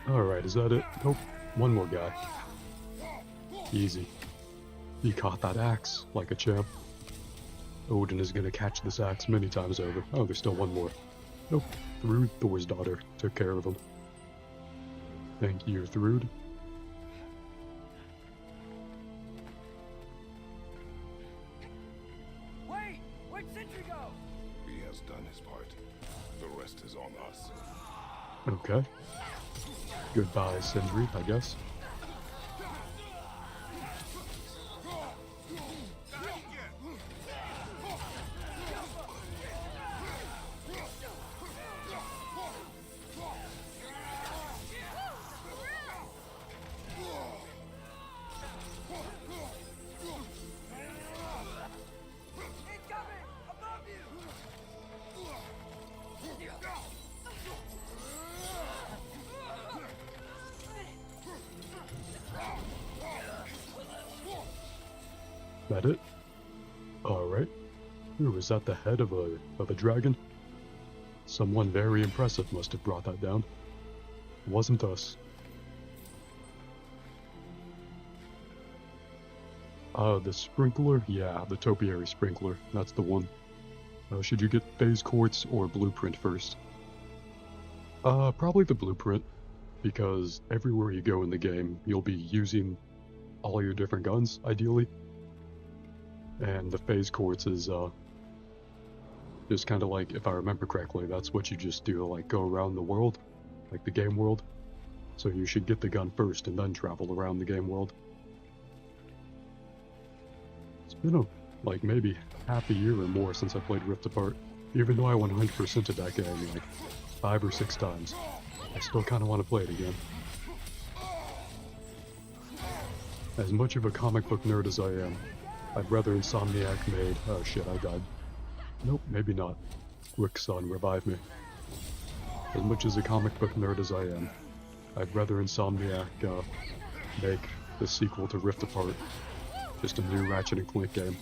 Alright, is that it? Nope. One more guy. Easy. He caught that axe like a champ. Odin is gonna catch this axe many times over. Oh, there's still one more. Nope. Thrud, Thor's daughter, took care of him. Thank you, Thrud. Wait! Where'd Sentry go? He has done his part. The rest is on us. Okay. Goodbye, Sindri, I guess. Incoming! Above you! That it? Alright. Ooh, is that the head of a dragon? Someone very impressive must have brought that down. It wasn't us. The sprinkler? Yeah, the topiary sprinkler. That's the one. Should you get phase quartz or blueprint first? Probably the blueprint, because everywhere you go in the game, you'll be using all your different guns, ideally. And the phase quartz is, just kind of like, if I remember correctly, that's what you just do, like, go around the world, like the game world. So you should get the gun first and then travel around the game world. It's been, like, maybe half a year or more since I played Rift Apart. Even though I 100%ed that game, like, 5 or 6 times. I still kind of want to play it again. As much of a comic book nerd as I am, I'd rather Insomniac made... Oh shit, I died. Nope, maybe not. Quick, son, revive me. As much as a comic book nerd as I am, I'd rather Insomniac make the sequel to Rift Apart. Just a new Ratchet & Clank game,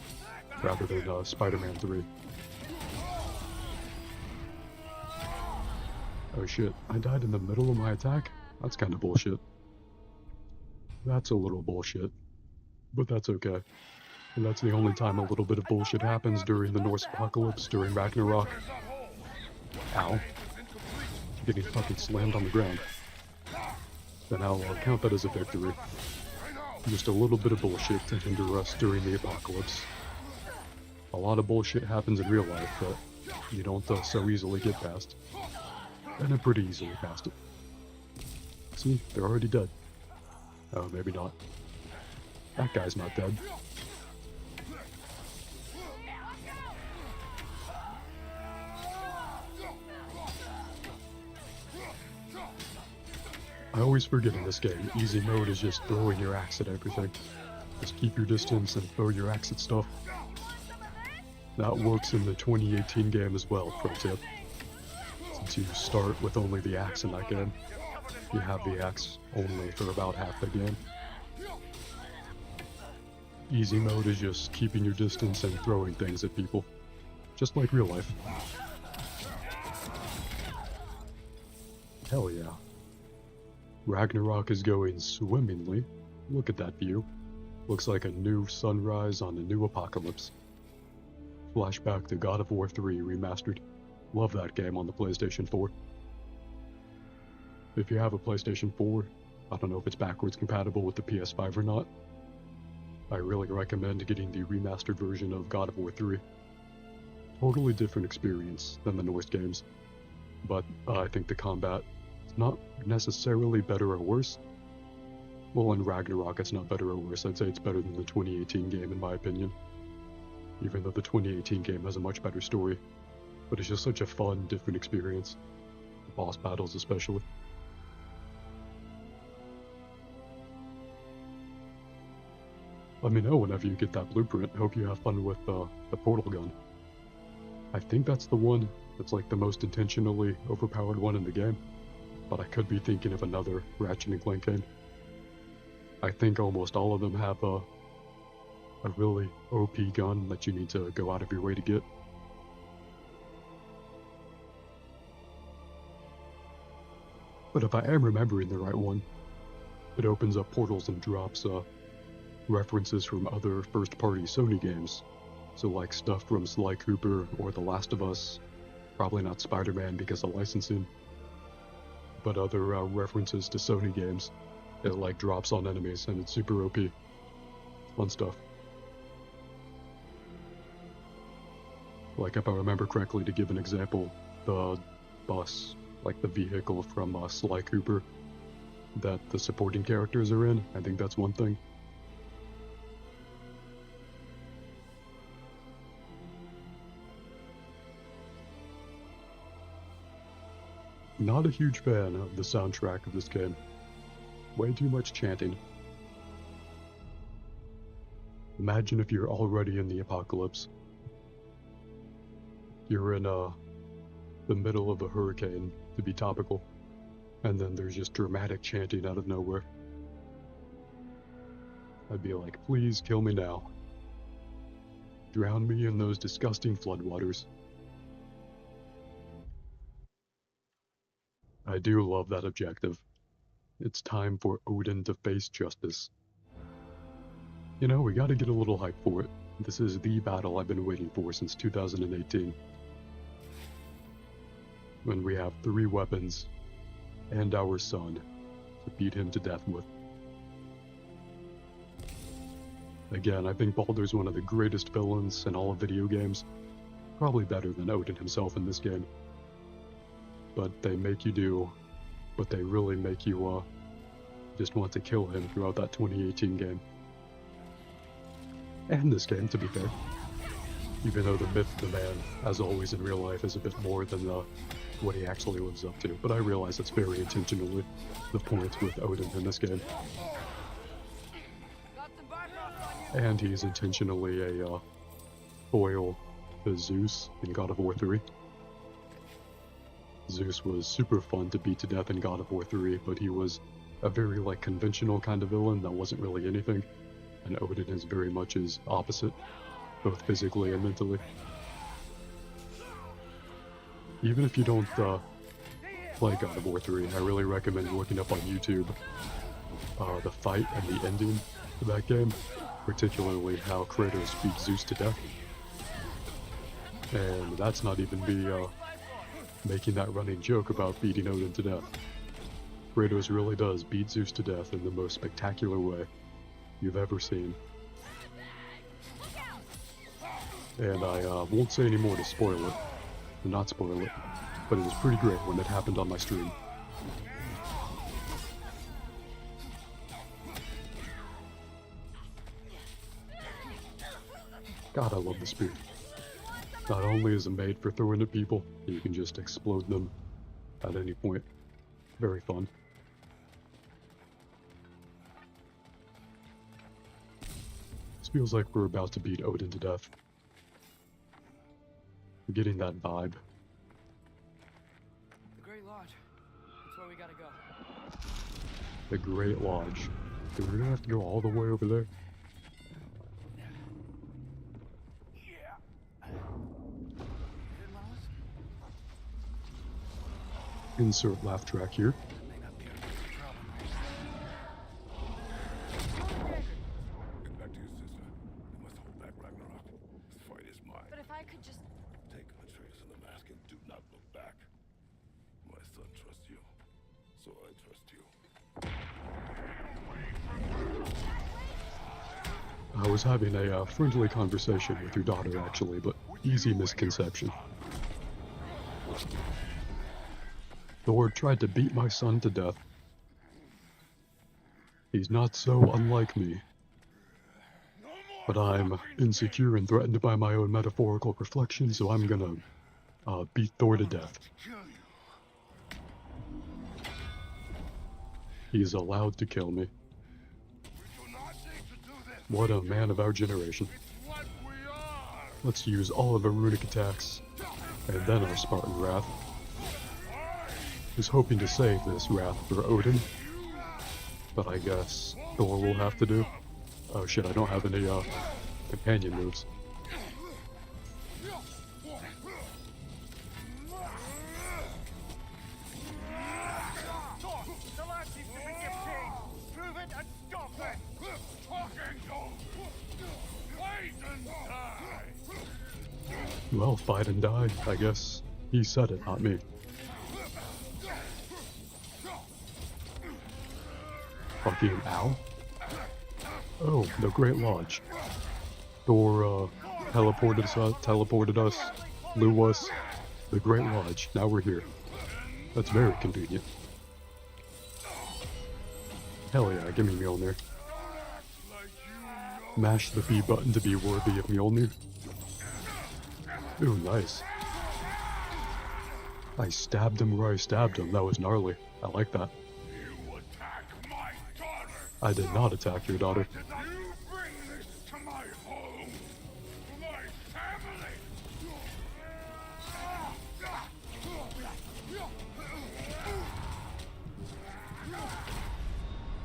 rather than Spider-Man 3. Oh shit, I died in the middle of my attack? That's kind of bullshit. That's a little bullshit. But that's okay. And that's the only time a little bit of bullshit happens during the Norse apocalypse, during Ragnarok. Ow. Getting fucking slammed on the ground. Then I'll count that as a victory. Just a little bit of bullshit to hinder us during the apocalypse. A lot of bullshit happens in real life that you don't so easily get past. And I pretty easily passed it. See, they're already dead. Oh, maybe not. That guy's not dead. I always forget in this game, easy mode is just throwing your axe at everything. Just keep your distance and throw your axe at stuff. That works in the 2018 game as well, pro tip. Since you start with only the axe in that game, you have the axe only for about half the game. Easy mode is just keeping your distance and throwing things at people. Just like real life. Hell yeah. Ragnarok is going swimmingly. Look at that view. Looks like a new sunrise on a new apocalypse. Flashback to God of War 3 remastered. Love that game on the PlayStation 4. If you have a PlayStation 4, I don't know if it's backwards compatible with the PS5 or not. I really recommend getting the remastered version of God of War 3. Totally different experience than the Norse games, but I think the combat is not necessarily better or worse. Well, in Ragnarok it's not better or worse, I'd say it's better than the 2018 game in my opinion. Even though the 2018 game has a much better story, but it's just such a fun, different experience. The boss battles especially. Let me know whenever you get that blueprint. Hope you have fun with the portal gun. I think that's the one that's like the most intentionally overpowered one in the game, but I could be thinking of another Ratchet & Clank game. I think almost all of them have a really OP gun that you need to go out of your way to get. But if I am remembering the right one, it opens up portals and drops references from other first-party Sony games. So like stuff from Sly Cooper or The Last of Us, probably not Spider-Man because of licensing, but other references to Sony games. It like drops on enemies and it's super OP. Fun stuff. Like if I remember correctly, to give an example, the bus, like the vehicle from Sly Cooper that the supporting characters are in, I think that's one thing. Not a huge fan of the soundtrack of this game. Way too much chanting. Imagine if you're already in the apocalypse. You're in the middle of a hurricane, to be topical, and then there's just dramatic chanting out of nowhere. I'd be like, please kill me now. Drown me in those disgusting floodwaters. I do love that objective. It's time for Odin to face justice. You know, we gotta get a little hype for it. This is the battle I've been waiting for since 2018. When we have 3 weapons and our son to beat him to death with. Again, I think Baldur's one of the greatest villains in all of video games. Probably better than Odin himself in this game. But they make you do, but they really make you just want to kill him throughout that 2018 game. And this game, to be fair. Even though the myth of the man, as always in real life, is a bit more than what he actually lives up to. But I realize it's very intentionally the point with Odin in this game. And he's intentionally a foil to Zeus in God of War 3. Zeus was super fun to beat to death in God of War 3, but he was a very like conventional kind of villain that wasn't really anything. And Odin is very much his opposite, both physically and mentally. Even if you don't play God of War 3, I really recommend looking up on YouTube the fight and the ending to that game, particularly how Kratos beat Zeus to death. And that's not even me making that running joke about beating Odin to death. Kratos really does beat Zeus to death in the most spectacular way you've ever seen. And I won't say any more to spoil it, or not spoil it, but it was pretty great when it happened on my stream. God, I love the spear. Not only is it made for throwing at people, you can just explode them at any point. Very fun. This feels like we're about to beat Odin to death. I'm getting that vibe. The Great Lodge. That's where we gotta go. The Great Lodge. Dude, we're gonna have to go all the way over there. Insert laugh track here. Get back to your sister. You must hold back Ragnarok. This fight is mine. But if I could just... Take Atreus and the mask and do not look back. My son trusts you, so I trust you. I was having a friendly conversation with your daughter, actually, but easy misconception. Thor tried to beat my son to death. He's not so unlike me. But I'm insecure and threatened by my own metaphorical reflection, so I'm gonna beat Thor to death. He's allowed to kill me. What a man of our generation. Let's use all of our runic attacks, and then our Spartan Wrath. Was hoping to save this wrath for Odin, but I guess Thor will have to do. Oh shit, I don't have any companion moves. Well, fight and die, I guess. He said it, not me. Fucking ow. Oh, the Great Lodge. Thor, teleported us, flew us. The Great Lodge. Now we're here. That's very convenient. Hell yeah, give me Mjolnir. Mash the B button to be worthy of Mjolnir. Ooh, nice. I stabbed him where I stabbed him. That was gnarly. I like that. You attack my daughter! I did not attack your daughter. You bring this to my home! My family!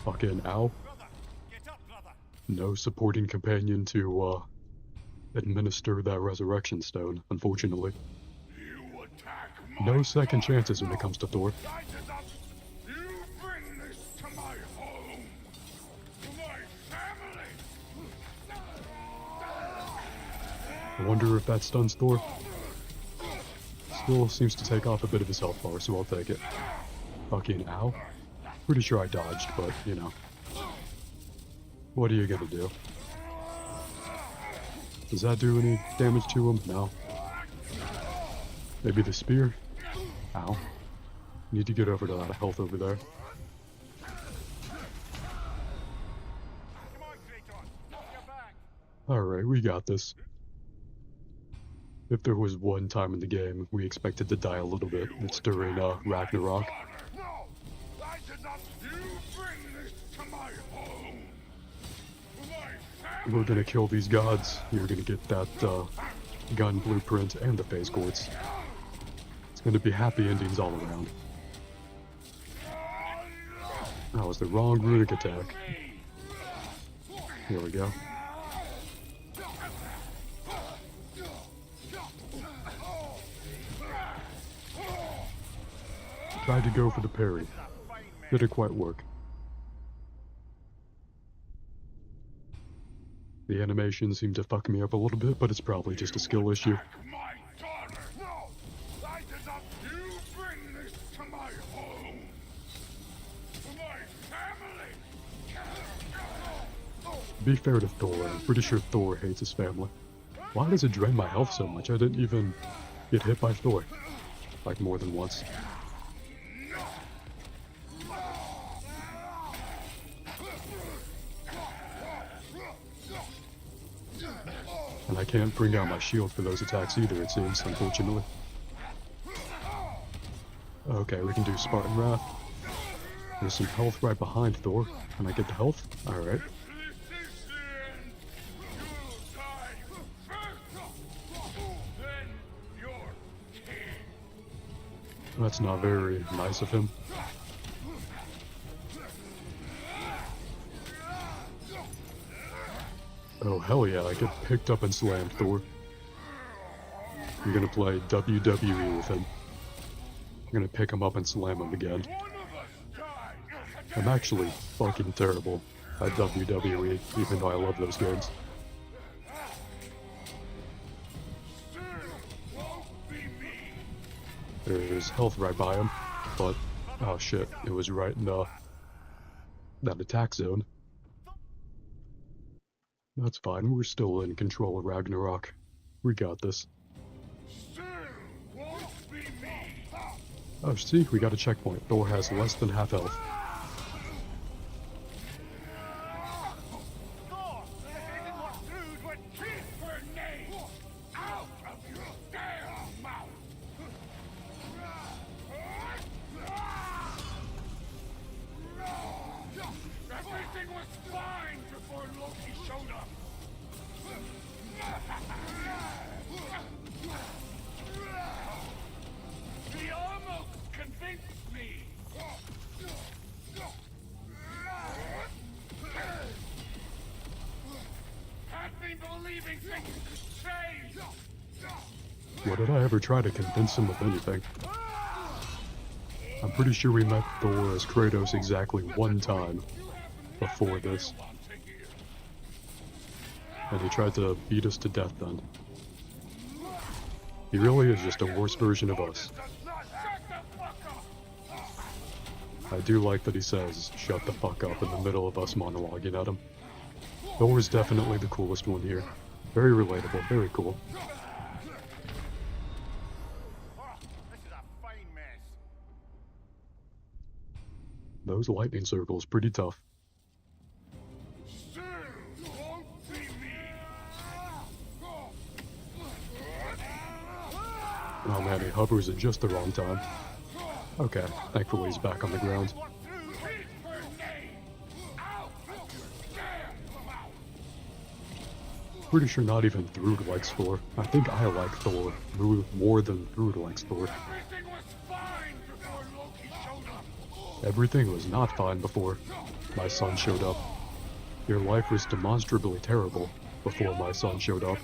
Fucking ow. Brother, get up, brother. No supporting companion to, administer that resurrection stone, unfortunately. You attack my No second chances when it comes to Thor. You bring this to my home! My family! I wonder if that stuns Thor. Still seems to take off a bit of his health bar, so I'll take it. Fucking ow. Pretty sure I dodged, but, you know. What are you gonna do? Does that do any damage to him? No. Maybe the spear? Ow. Need to get over to that health over there. Come on, Kratos. Off your back. Alright, we got this. If there was one time in the game we expected to die a little bit, it's during Ragnarok. No! I did not. You bring this to my home! My family! We're gonna kill these gods. You're gonna get that gun blueprint and the phase quartz. It's gonna be happy endings all around. That was the wrong runic attack. Here we go. Tried to go for the parry. Didn't quite work. The animation seemed to fuck me up a little bit, but it's probably just a skill issue. My daughter! No! I did not. You bring this to my home! My family! To be fair to Thor, I'm pretty sure Thor hates his family. Why does it drain my health so much? I didn't even get hit by Thor. Like more than once. And I can't bring out my shield for those attacks either, it seems, unfortunately. Okay, we can do Spartan Wrath. There's some health right behind Thor. Can I get the health? Alright. That's not very nice of him. Oh hell yeah, I get picked up and slammed, Thor. I'm gonna play WWE with him. I'm gonna pick him up and slam him again. I'm actually fucking terrible at WWE, even though I love those games. There's health right by him, but oh shit, it was right in that attack zone. That's fine, we're still in control of Ragnarok. We got this. Oh, see, we got a checkpoint. Thor has less than half health. Everything was fine before Loki showed up. He almost convinced me. Had me believing things could change. What did I ever try to convince him of anything? I'm pretty sure we met Thor as Kratos exactly one time before this. And he tried to beat us to death then. He really is just a worse version of us. I do like that he says, "Shut the fuck up," in the middle of us monologuing at him. Thor is definitely the coolest one here. Very relatable, very cool. Those lightning circles, pretty tough. Oh man, he hovers at just the wrong time. Okay, thankfully he's back on the ground. Pretty sure not even Thrud likes Thor. I think I like Thor more than Thrud likes Thor. Everything was not fine before my son showed up. Your life was demonstrably terrible before my son showed up.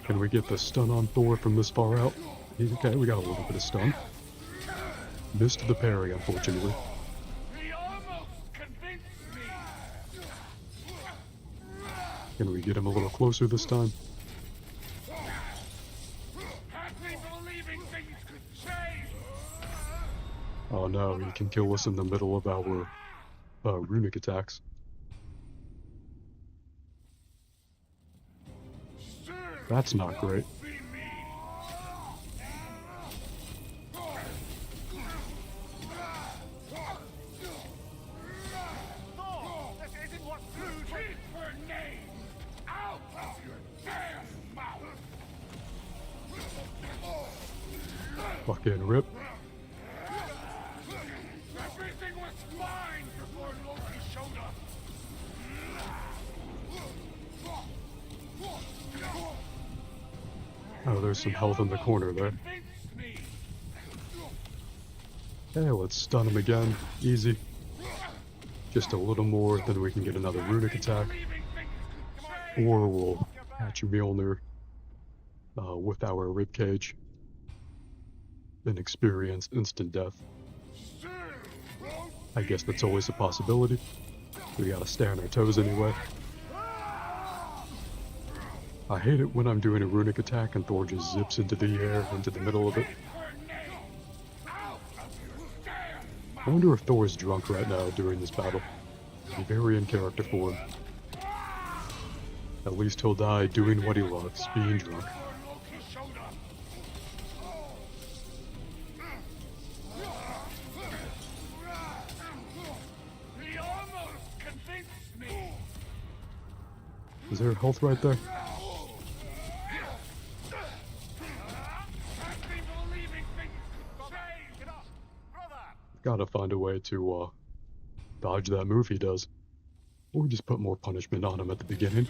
Can we get the stun on Thor from this far out? Okay, we got a little bit of stun. Missed the parry, unfortunately. Can we get him a little closer this time? Oh no, he can kill us in the middle of our runic attacks. That's not great. Fucking rip. Everything was fine before Loki showed up. Oh, there's some health in the corner there. Okay, let's stun him again. Easy. Just a little more, then we can get another runic attack. Or we'll catch Mjolnir with our ribcage and experience instant death. I guess that's always a possibility. We gotta stay on our toes anyway. I hate it when I'm doing a runic attack and Thor just zips into the air, into the middle of it. I wonder if Thor is drunk right now during this battle. It'd be very in character for him. At least he'll die doing what he loves, being drunk. Is there health right there? Gotta find a way to dodge that move he does. Or just put more punishment on him at the beginning.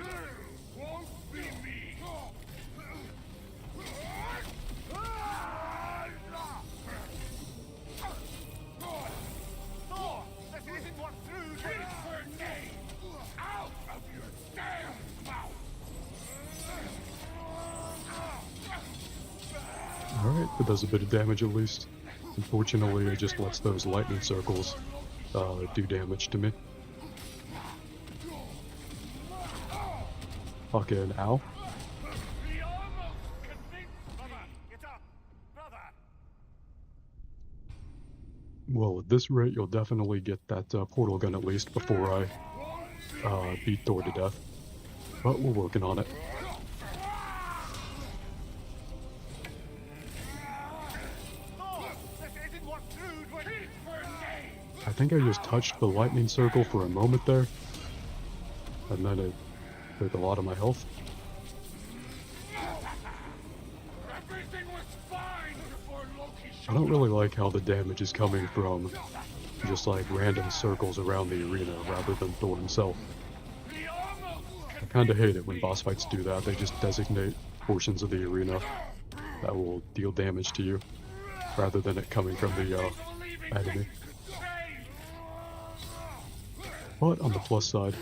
Alright, it does a bit of damage at least. Unfortunately, it just lets those lightning circles do damage to me. Fucking ow. Well, at this rate, you'll definitely get that portal gun at least before I beat Thor to death. But we're working on it. I think I just touched the lightning circle for a moment there, and then it took a lot of my health. I don't really like how the damage is coming from just like random circles around the arena rather than Thor himself. I Kinda hate it when boss fights do that. They just designate portions of the arena that will deal damage to you, rather than it coming from the enemy. But on the plus side,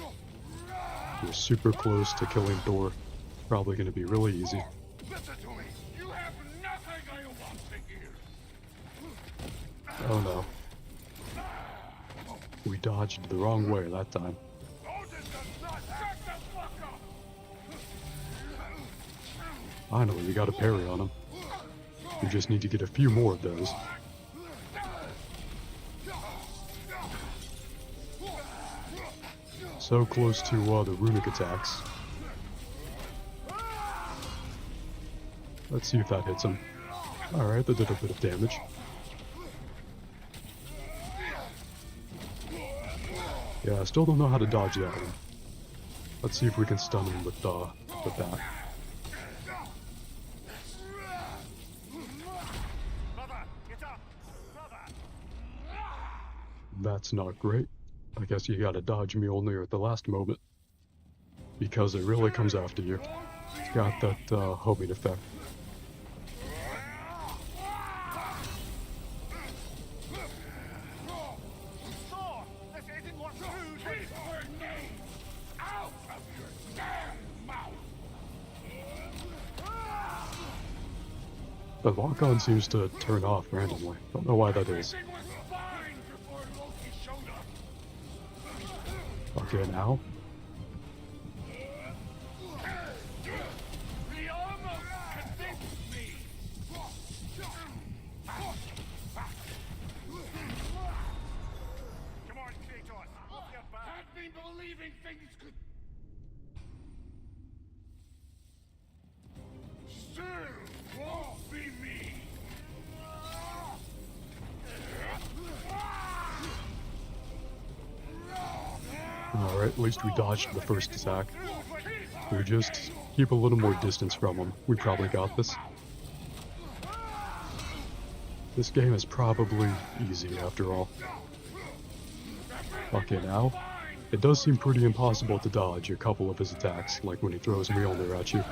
you're super close to killing Thor. Probably gonna be really easy. Listen to me. You have nothing I want to hear. Oh no. We dodged the wrong way that time. Odin does not shut the fuck up. Finally, we got a parry on him. We just need to get a few more of those. So close to the runic attacks. Let's see if that hits him. Alright, that did a bit of damage. Yeah, I still don't know how to dodge that one. Let's see if we can stun him with that. Brother, get up. Brother. That's not great. I guess you gotta dodge Mjolnir at the last moment. Because it really comes after you. It's got that homing effect. Thor, this isn't what food. Keep her name out of your damn mouth. The lock-on seems to turn off randomly. Don't know why that is. Everything was fine before Loki showed up. Okay, now. He almost convinced me. Come on, Kratos. Off your back. I've been believing things could still won't be me. Alright, at least we dodged the first attack. We just keep a little more distance from him. We probably got this. This game is probably easy after all. Okay, now, it does seem pretty impossible to dodge a couple of his attacks, like when he throws Mjolnir at you.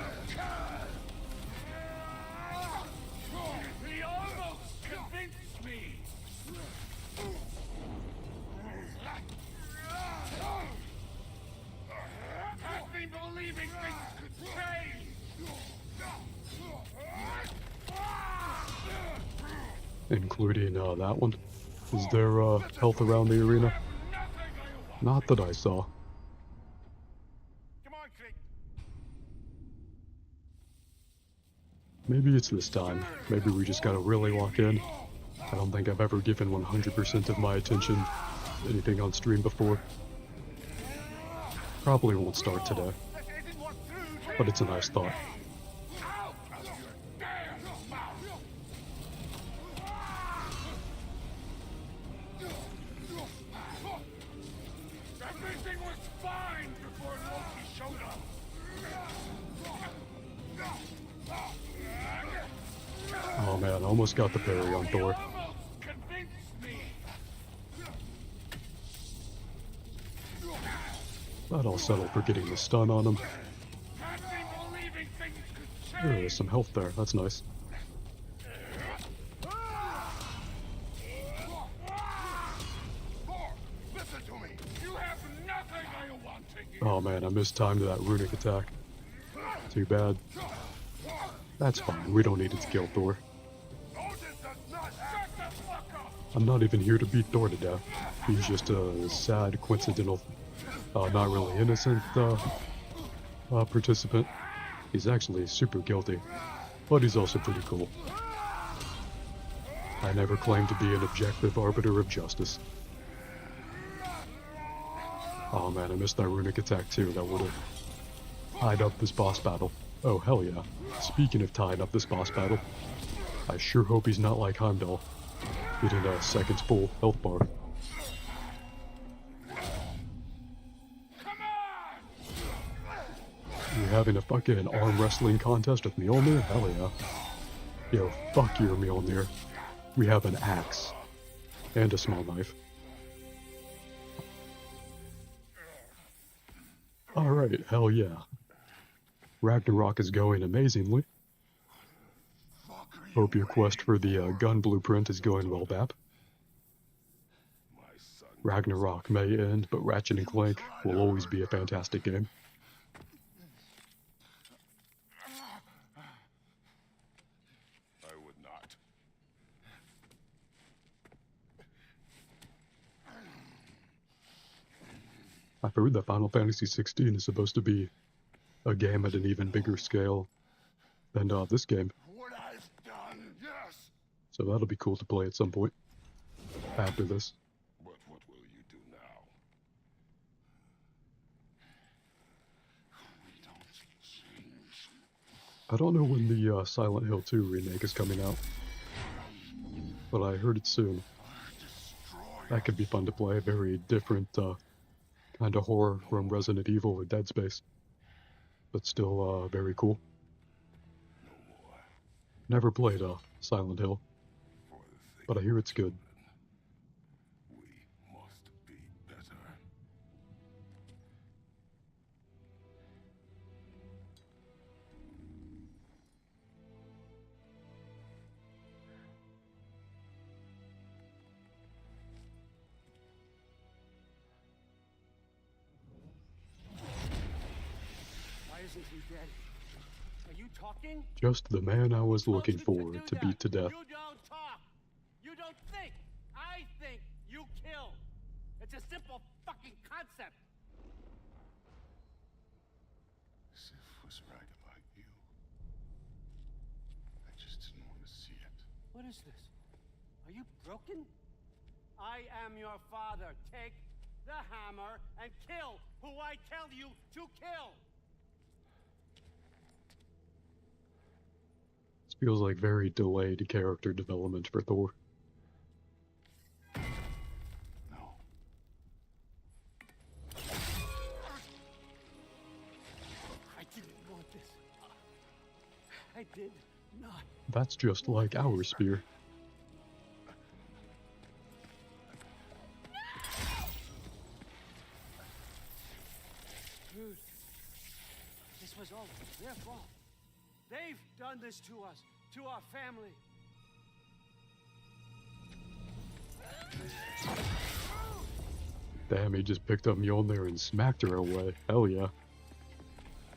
He almost convinced me. I've been believing things could change. Including that one. Is there health around the arena? Not that I saw. Come on, Crick. Maybe it's this time. Maybe we just gotta really lock in. I don't think I've ever given 100% of my attention to anything on stream before. Probably won't start today, This isn't what food. but it's a nice thought. Out of your damn mouth. Everything was fine before Loki showed up. Oh man, I almost got the parry on Thor. Almost convinced me. But I'll settle for getting the stun on him. I've been believing things could There change. is some health there, that's nice. Thor, listen to me. You have nothing I want to hear. Oh man, I mistimed that runic attack. Too bad. That's fine, we don't need it to kill Thor. Odin does not shut the fuck up. I'm not even here to beat Thor to death. He's just a sad, coincidental, not really innocent participant. He's actually super guilty, but he's also pretty cool. I never claimed to be an objective arbiter of justice. Oh man, I missed that runic attack too. That would have tied up this boss battle. Oh hell yeah. Speaking of tying up this boss battle, I sure hope he's not like Heimdall, getting a second full health bar. You having a fucking arm wrestling contest with Mjolnir? Hell yeah. Yo, fuck your Mjolnir. We have an axe. And a small knife. Alright, hell yeah. Ragnarok is going amazingly. Hope your quest for the gun blueprint is going well, Bap. Ragnarok may end, but Ratchet and Clank will always be a fantastic game. I would not. I've heard that Final Fantasy XVI is supposed to be a game at an even bigger scale than this game. What I've done, yes. So that'll be cool to play at some point after this. But what will you do now? We don't change. I don't know when the Silent Hill 2 remake is coming out, but I heard it soon. That could be fun to play. Very different kind of horror from Resident Evil or Dead Space, but still very cool. Never played Silent Hill, but I hear it's good. We must be better. Why isn't he dead? Are you talking? Just the man I was looking for to beat to death. You don't talk. You don't think. I think you kill. It's a simple fucking concept. Sif was right about you. I just didn't want to see it. What is this? Are you broken? I am your father. Take the hammer and kill who I tell you to kill. This feels like very delayed character development for Thor. No. I didn't want this. I did not. That's just like our spear. Dude, this was all their fault. They've done this to us, to our family. Damn, he just picked up Mjolnir and smacked her away. Hell yeah.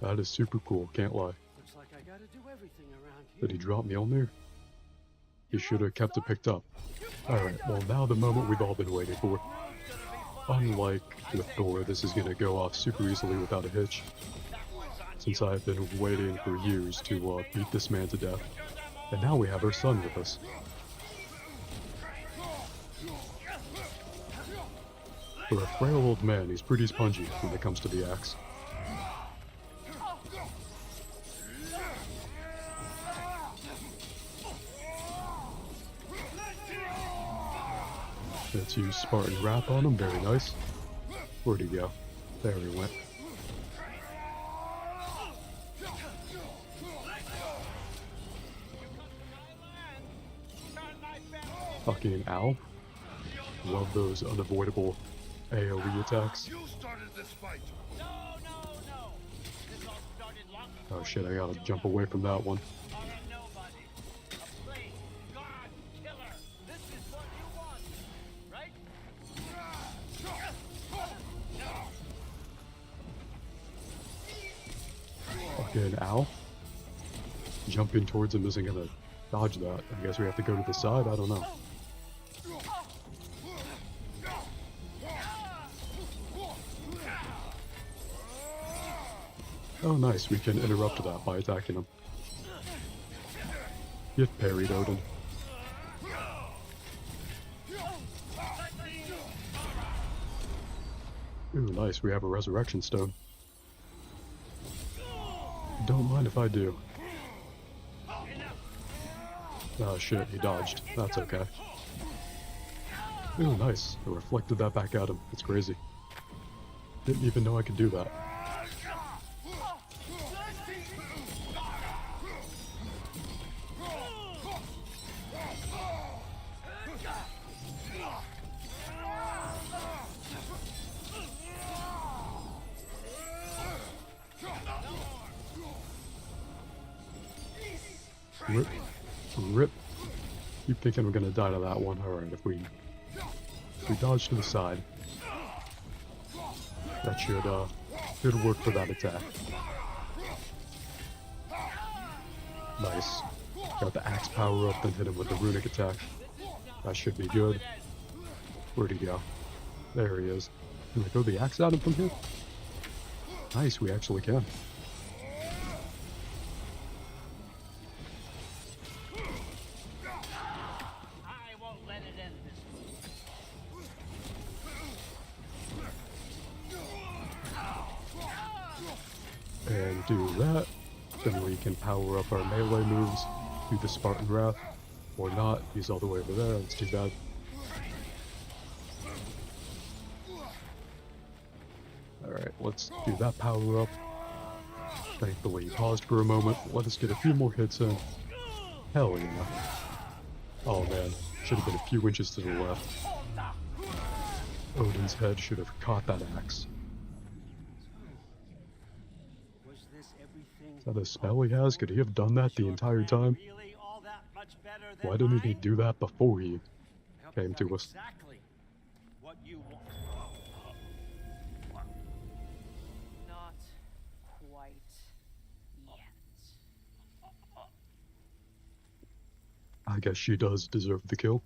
That is super cool, can't lie. Looks like I gotta do everything around here. Did he drop Mjolnir? He should have kept it picked up. Alright, well now the moment we've all been waiting for. Unlike with Thor, this is gonna go off super easily without a hitch, since I've been waiting for years to beat this man to death. And now we have our son with us. For a frail old man, he's pretty spongy when it comes to the axe. Let's use Spartan Wrap on him, very nice. Where'd he go? There he went. Fucking ow. Love those unavoidable AoE attacks. You started this fight. No. This all started long before Oh shit, I gotta jump away from that one. you are a nobody. A plague, god, killer. This is what you want, right? Fucking ow. Jumping towards him isn't gonna dodge that. I guess we have to go to the side, I don't know. Oh nice, we can interrupt that by attacking him. Get parried, Odin. Ooh, nice, we have a resurrection stone. Don't mind if I do. Oh shit, he dodged. That's okay. Ooh, nice. I reflected that back at him. It's crazy. Didn't even know I could do that. Rip. Rip. Keep thinking we're gonna die to that one. Alright, if we dodge to the side, that should work for that attack. Nice. Got the axe power up, then hit him with the runic attack. That should be good. Where'd he go? There he is. Can I throw the axe at him from here? Nice, we actually can. I won't let it end this way. And do that. Then we can power up our melee moves. Do the Spartan Wrath. Or not. He's all the way over there. That's too bad. Alright, let's do that power up. Thankfully, he paused for a moment. Let us get a few more hits in. Hell yeah. Oh man, should have been a few inches to the left. Odin's head should have caught that axe. Was this everything? Is that a spell he has? Could he have done that the entire time? Really all that much better than Why didn't he mine? do that before he I hope came that's to us? Exactly what you want. Not quite yet. I guess she does deserve the kill.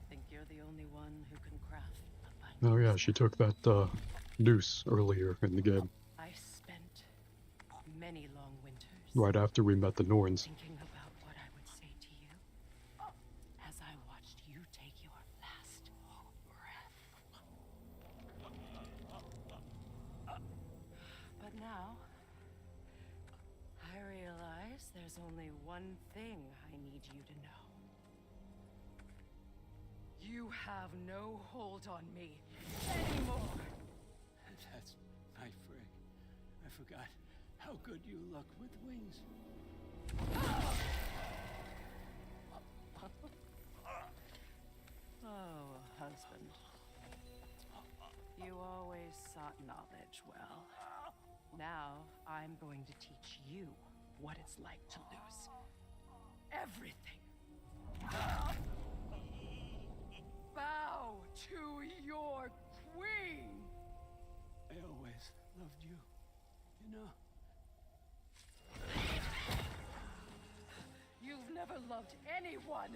Think you're the only one who can craft a Oh yeah, she took that noose earlier in the game, I spent many long winters right after we met the Norns. thinking about what I would say to you as I watched you take your last breath. But now, I realize there's only one thing I need you to know. You have no hold on me anymore. That's my frig. I forgot how good you look with wings. Oh, husband. You always sought knowledge well. Now, I'm going to teach you what it's like to lose everything. Bow to your queen! I always loved you, you know. You've never loved anyone!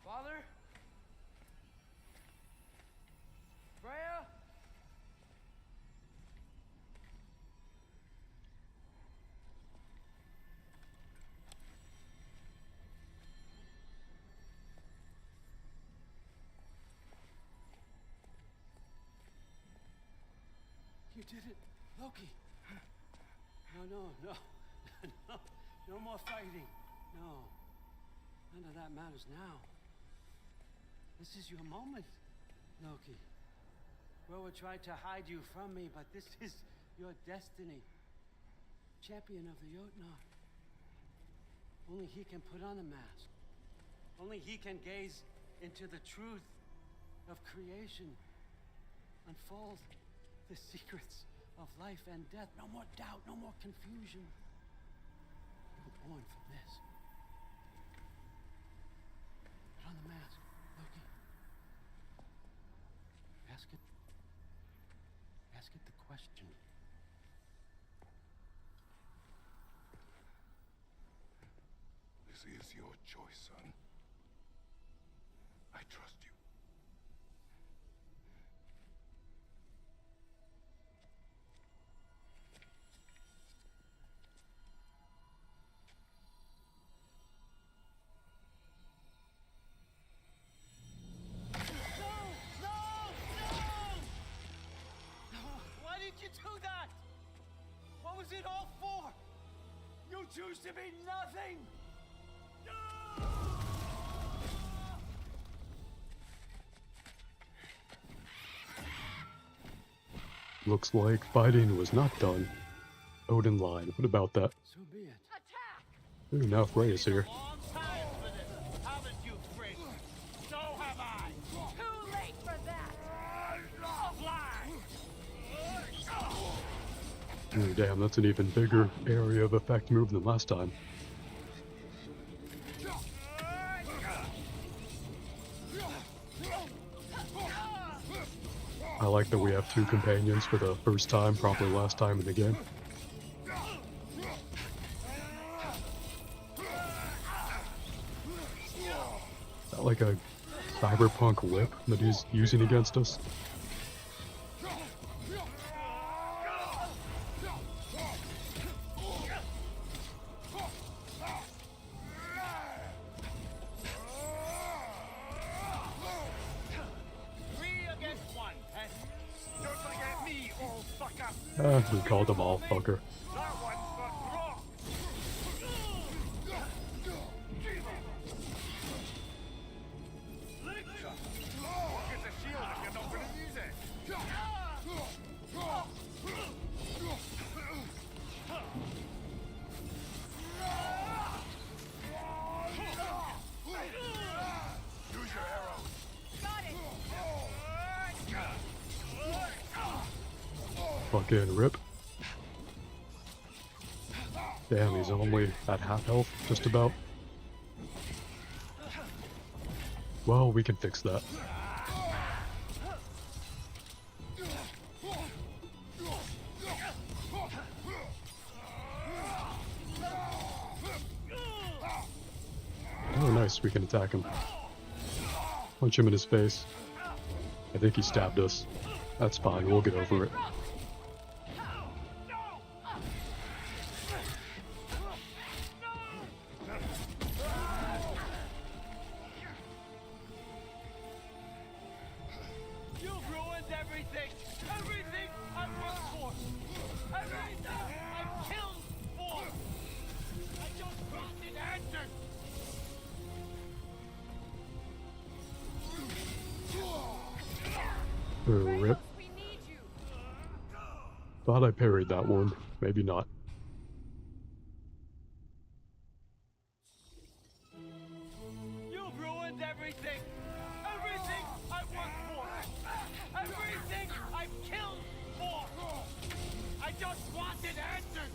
Father? Freya? You did it, Loki. No, no, no more fighting. No, none of that matters now. This is your moment, Loki. Groa tried to hide you from me, but this is your destiny. Champion of the Jotnar. Only he can put on a mask. Only he can gaze into the truth of creation. Unfold the secrets of life and death. No more doubt, no more confusion. You were born for this. Put on the mask, Loki. Ask it the question. This is your choice, son. I trust you. Why did you do that? What was it all for? You choose to be nothing! Looks like fighting was not done. Odin lied. What about that? Ooh, now Frey is here. Too late for that. Ooh, damn, that's an even bigger area of effect move than last time. I like that we have two companions for the first time, probably last time in the game. Is that like a cyberpunk whip that he's using against us? We called them all fucker. Fucking rip. Damn, he's only at half health, just about. Well, we can fix that. Oh, nice, we can attack him. Punch him in his face. I think he stabbed us. That's fine, we'll get over it. Rip. Thought I parried that one. Maybe not. You've ruined everything! Everything I worked for! Everything I've killed for! I just wanted answers!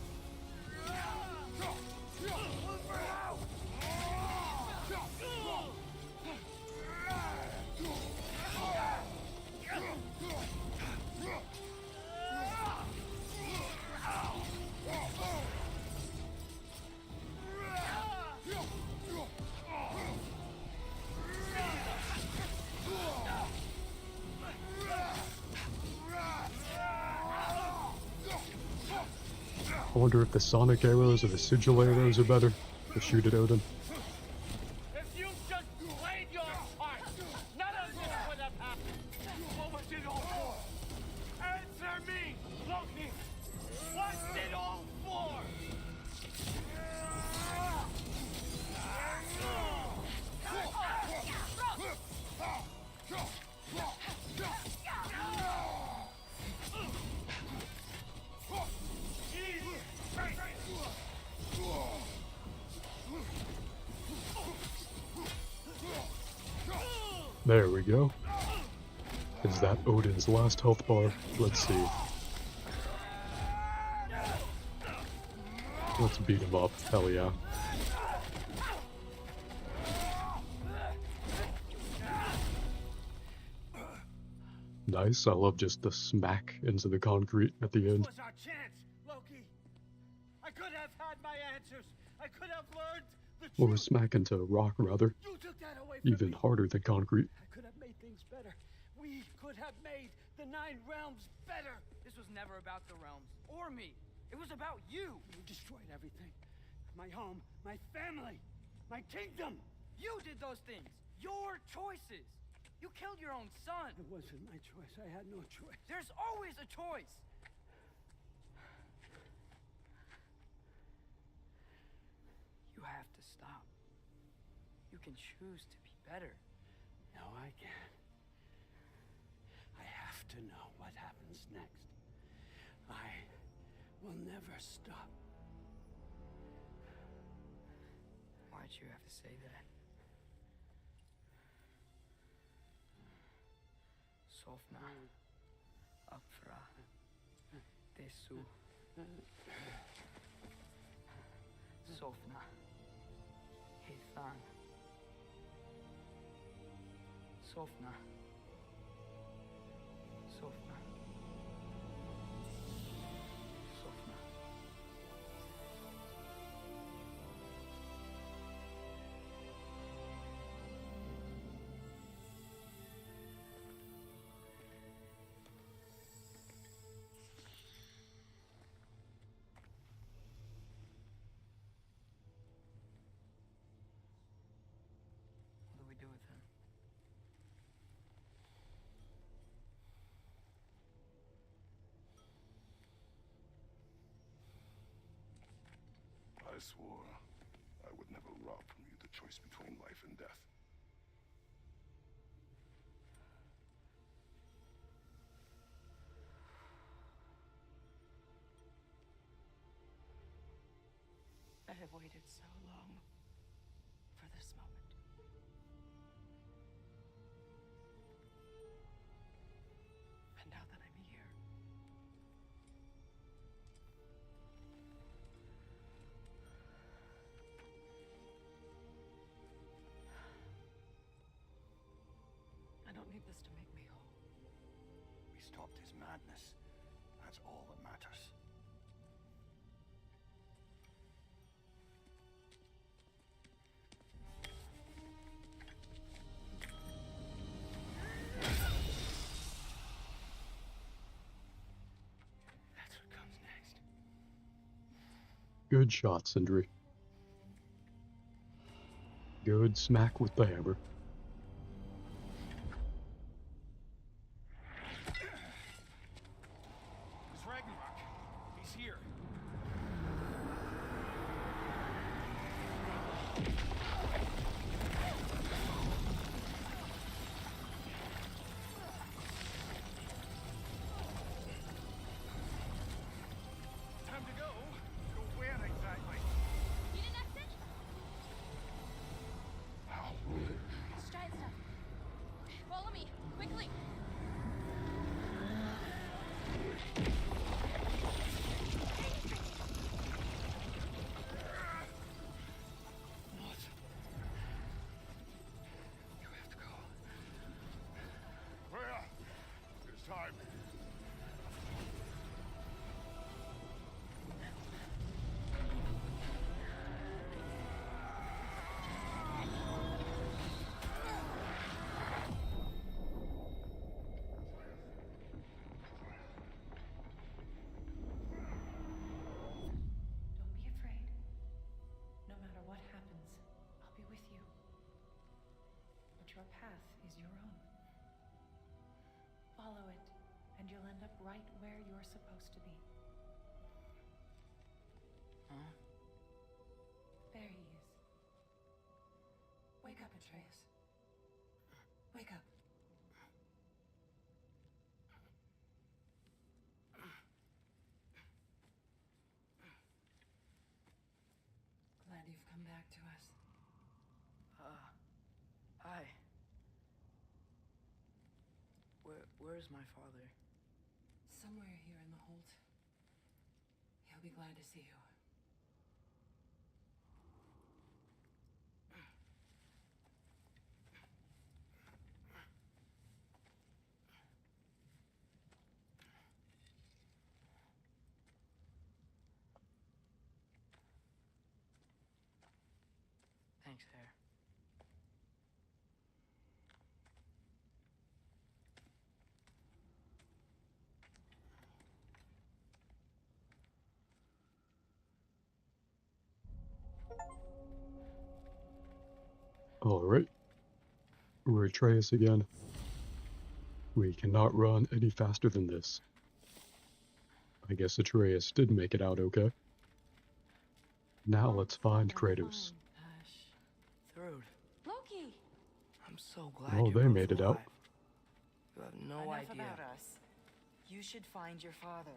I wonder if the sonic arrows or the sigil arrows are better to shoot at Odin. If you just played your part, none of this would have happened. What was it all for? Answer me, Loki! What's it all for? There we go. Is that Odin's last health bar? Let's see. Let's beat him up. Hell yeah. Nice. I love just the smack into the concrete at the end. This was our chance, Loki. I could have had my answers. I could have learned the Or truth. smack into rock, rather. You took that away from Even me. harder than concrete. I could have made things better. We could have made the Nine Realms better. This was never about the realms or me. It was about you. You destroyed everything. My home, my family, my kingdom. You did those things. Your choices. You killed your own son. It wasn't my choice. I had no choice. There's always a choice. You have to stop. You can choose to be better. No, I can't. I have to know what happens next. I will never stop. Why'd you have to say that? Sofna. Apfra. Desu. Sofna. Hethan. Sofna. Sofna. Sofna. What do we do with him? I swore I would never rob from you the choice between life and death. I have waited so long for this moment. And now that I'm here, I don't need this to make me whole. We stopped his madness. That's all that matters. That's what comes next. Good shot, Sindri. Good smack with the hammer. It's Ragnarok. He's here. Time to go. Go where exactly? Need an exit? How? It's giant stuff. Follow me, quickly. What? You have to go. Freya! It's time. Don't be afraid. No matter what happens, I'll be with you. But your path is your own. Follow it, and you'll end up right where you're supposed to be. Huh? There he is. Wake up, Atreus. Wake up. Glad you've come back to us. Hi. Where's my father? Somewhere here in the hold. He'll be glad to see you. Thanks, Hare. Alright. We're Atreus again. We cannot run any faster than this. I guess Atreus did make it out okay. Now let's find Kratos. Hush. Thrud. Loki! I'm so glad Oh, you're they both made it out. alive. You have no Enough idea. about us. You should find your father.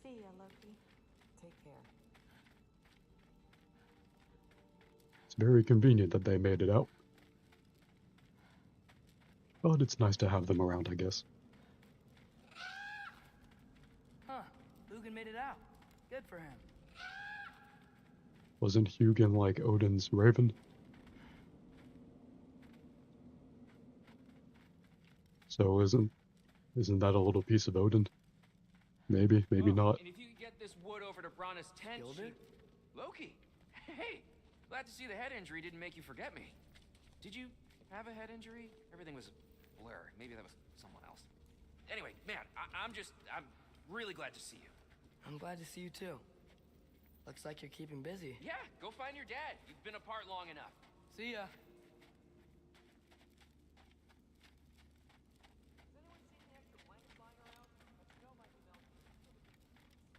See ya, Loki. Take care. Very convenient that they made it out. But it's nice to have them around, I guess. Huh. Lugan made it out. Good for him. Wasn't Hugin like Odin's raven? So isn't that a little piece of Odin? Maybe, maybe not. And if you could get this wood over to Brana's tent, Gilder? Loki! Hey! Glad to see the head injury didn't make you forget me. Did you have a head injury? Everything was a blur. Maybe that was someone else. Anyway, man, I'm really glad to see you. I'm glad to see you too. Looks like you're keeping busy. Yeah, go find your dad. You've been apart long enough. See ya.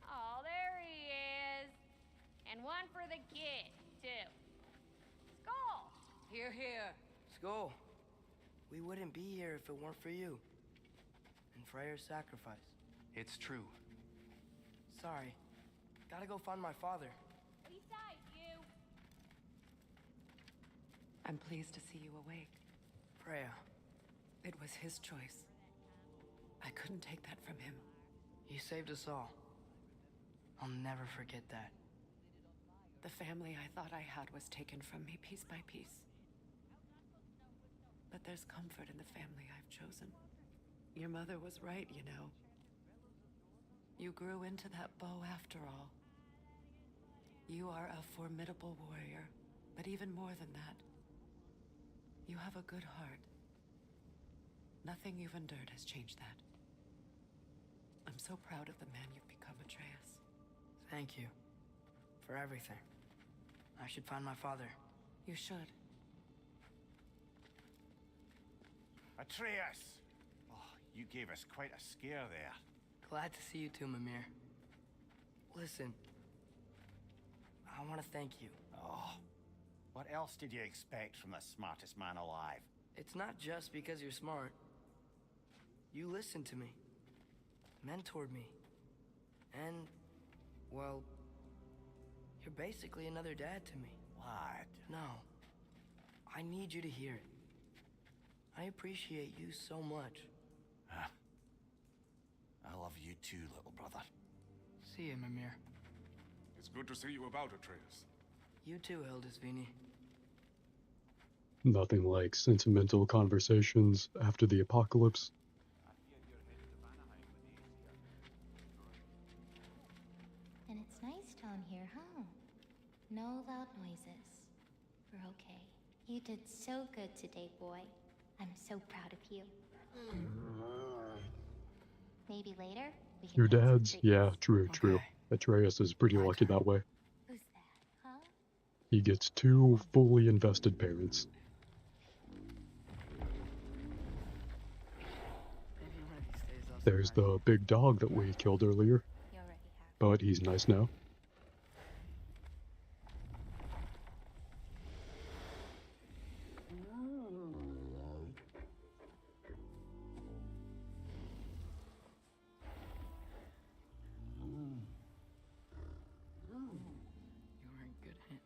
Oh, there he is. And one for the kid, too. Skull! Here, here. Skull. We wouldn't be here if it weren't for you. And Freyr's sacrifice. It's true. Sorry. Gotta go find my father. Beside you. I'm pleased to see you awake. Freya. It was his choice. I couldn't take that from him. He saved us all. I'll never forget that. The family I thought I had was taken from me piece by piece. But there's comfort in the family I've chosen. Your mother was right, you know. You grew into that bow after all. You are a formidable warrior, but even more than that, you have a good heart. Nothing you've endured has changed that. I'm so proud of the man you've become, Atreus. Thank you. For everything. I should find my father. You should. Atreus! Oh, you gave us quite a scare there. Glad to see you too, Mimir. Listen. I want to thank you. Oh, what else did you expect from the smartest man alive? It's not just because you're smart. You listened to me. Mentored me. And, well, you're basically another dad to me. What? No. I need you to hear it. I appreciate you so much. I love you too, little brother. See you, Mimir. It's good to see you about, Atreus. You too, Hildisvini. Nothing like sentimental conversations after the apocalypse. And it's nice down here, huh? No loud noises. We're okay. You did so good today, boy. I'm so proud of you. Maybe later we can Your get some dad's? treats. Yeah, true. Okay. Atreus is pretty lucky that way. Who's that, huh? He gets two fully invested parents. Maybe one of these days I'll There's survive. the big dog that we killed earlier, You already have. but he's nice now. You were in good hands.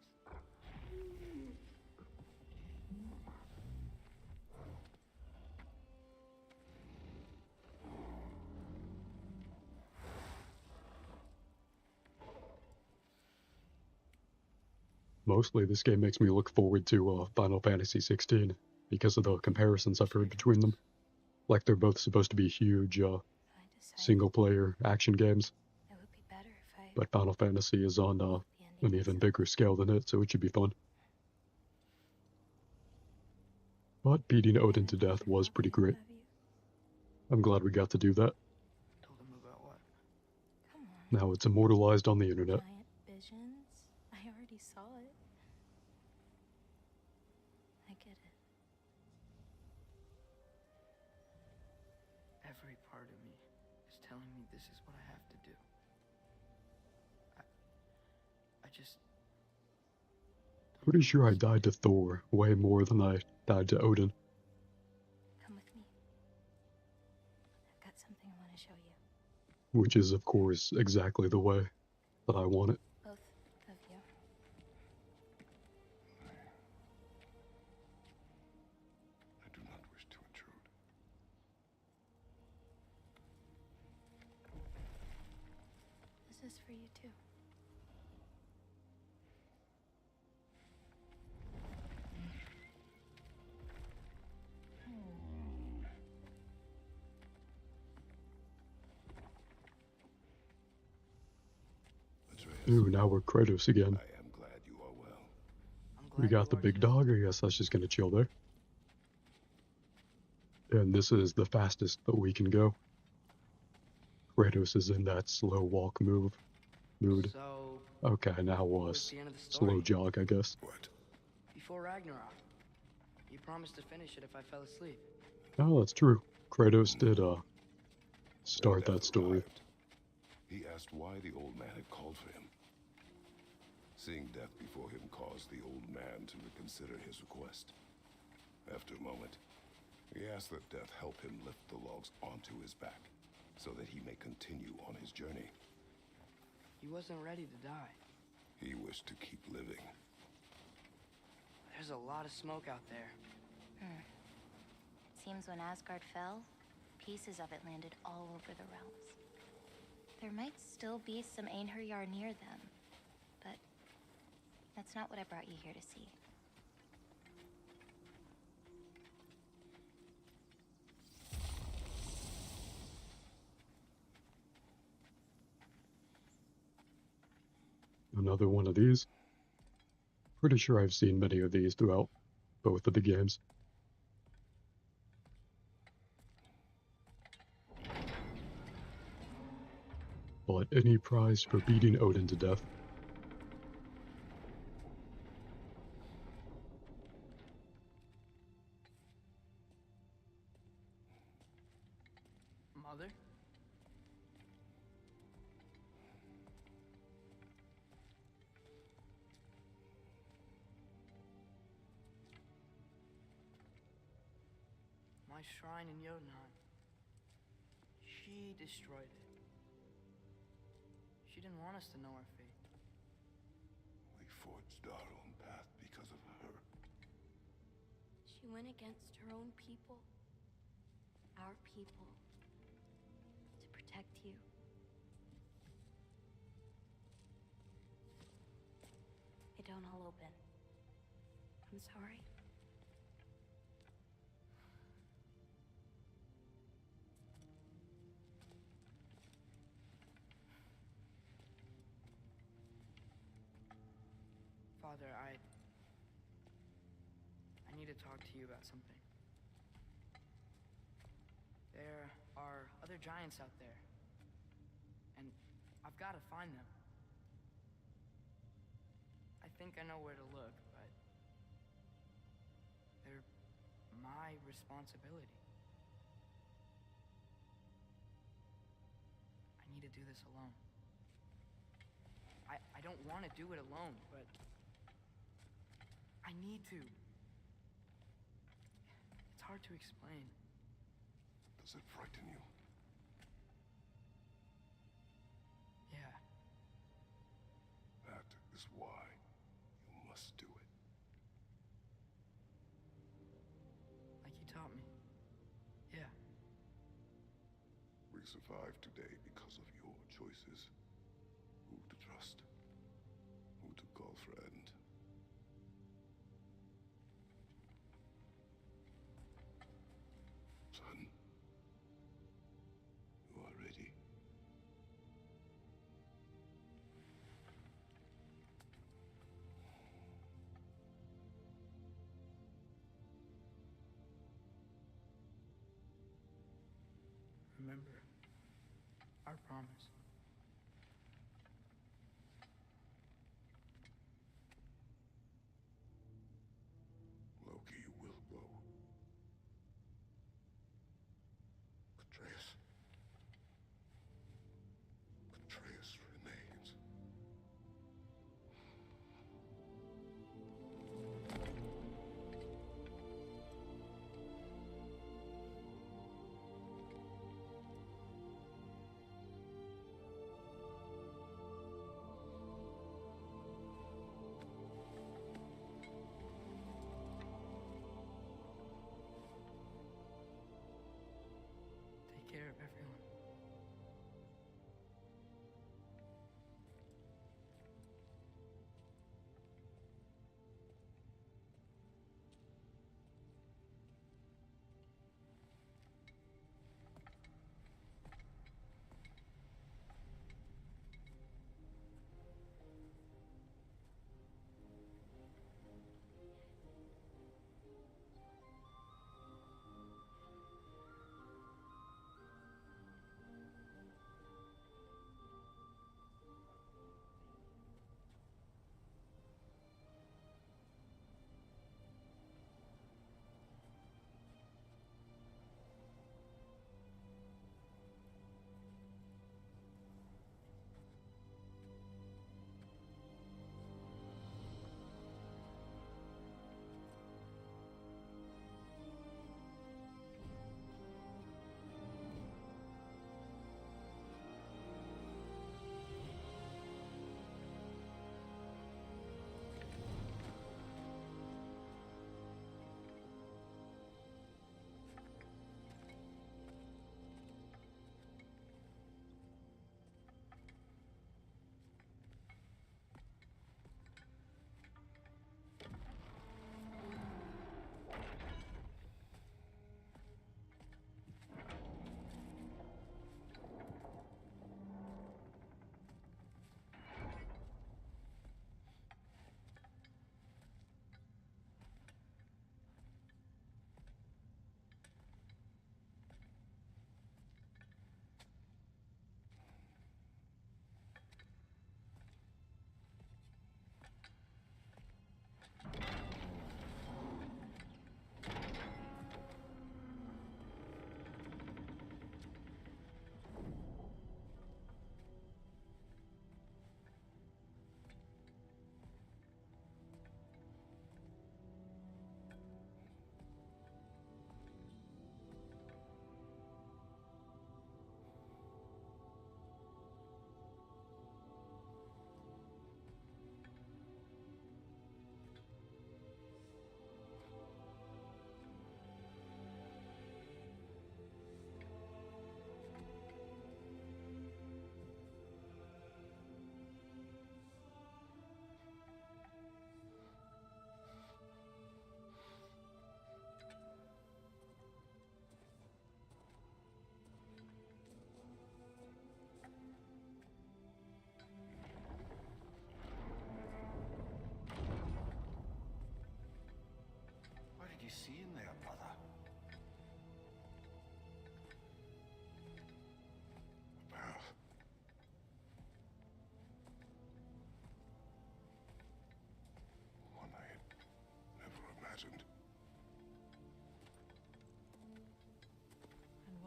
Mostly this game makes me look forward to Final Fantasy 16 because of the comparisons I've heard between them. Like they're both supposed to be huge I decided single-player action games, it would be better if I but Final Fantasy is on the an ending even myself. bigger scale than it, so it should be fun. But beating Odin to death was pretty great. Have you? I'm glad we got to do that. Told him about what? Come on. Now it's immortalized on the internet. Giant visions? I already saw it. I get it. Every part of me is telling me this is what I have to do. I just... Pretty sure I died to Thor way more than I died to Odin. Come with me. I've got something I want to show you. Which is, of course, exactly the way that I want it. Both of you. this for you too. Ooh, now we're Kratos again. I am glad you are well. We got the big dog. I guess that's just gonna chill there. And this is the fastest that we can go. Kratos is in that slow walk mood. So, Okay, now what's the end of the story? slow jog, I guess. What? Before Ragnarok, you promised to finish it if I fell asleep. Oh, that's true. Kratos did When start Death that story. arrived, he asked why the old man had called for him. Seeing death before him caused the old man to reconsider his request. After a moment, he asked that Death help him lift the logs onto his back, so that he may continue on his journey. He wasn't ready to die. He wished to keep living. There's a lot of smoke out there. Seems when Asgard fell, pieces of it landed all over the realms. There might still be some Einherjar near them, but that's not what I brought you here to see. Another one of these. Pretty sure I've seen many of these throughout both of the games. But any prize for beating Odin to death. Mother? My shrine in Jotunheim. She destroyed it. She didn't want us to know our fate. We forged our own path because of her. She went against her own people, our people, to protect you. It don't all open. I'm sorry. Father, I need to talk to you about something. There are other giants out there, and I've got to find them. I think I know where to look, but they're my responsibility. I need to do this alone. I don't want to do it alone, but I need to. It's hard to explain. Does it frighten you? Yeah. That is why you must do it. Like you taught me. Yeah. We survived today because of your choices. Who to trust, who to call friend. Son, you are ready. Remember our promise. Loki will go. Atreus. Atreus remains.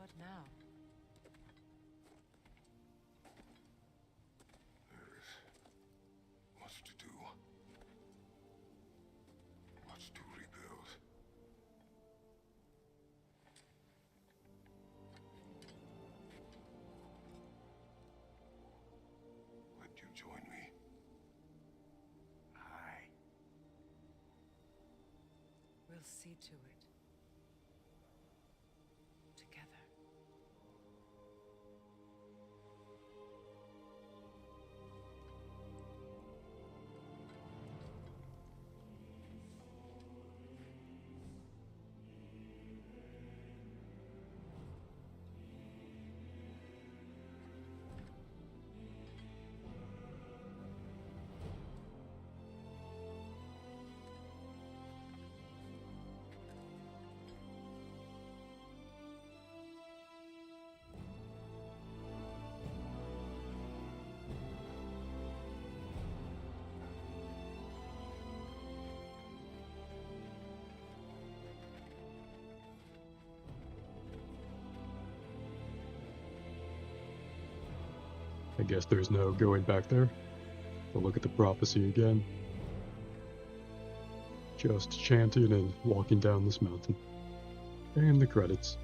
What now? There is much to do. Much to rebuild. Would you join me? Aye. We'll see to it. Together. I guess there's no going back there. But look at the prophecy again. Just chanting and walking down this mountain. And the credits.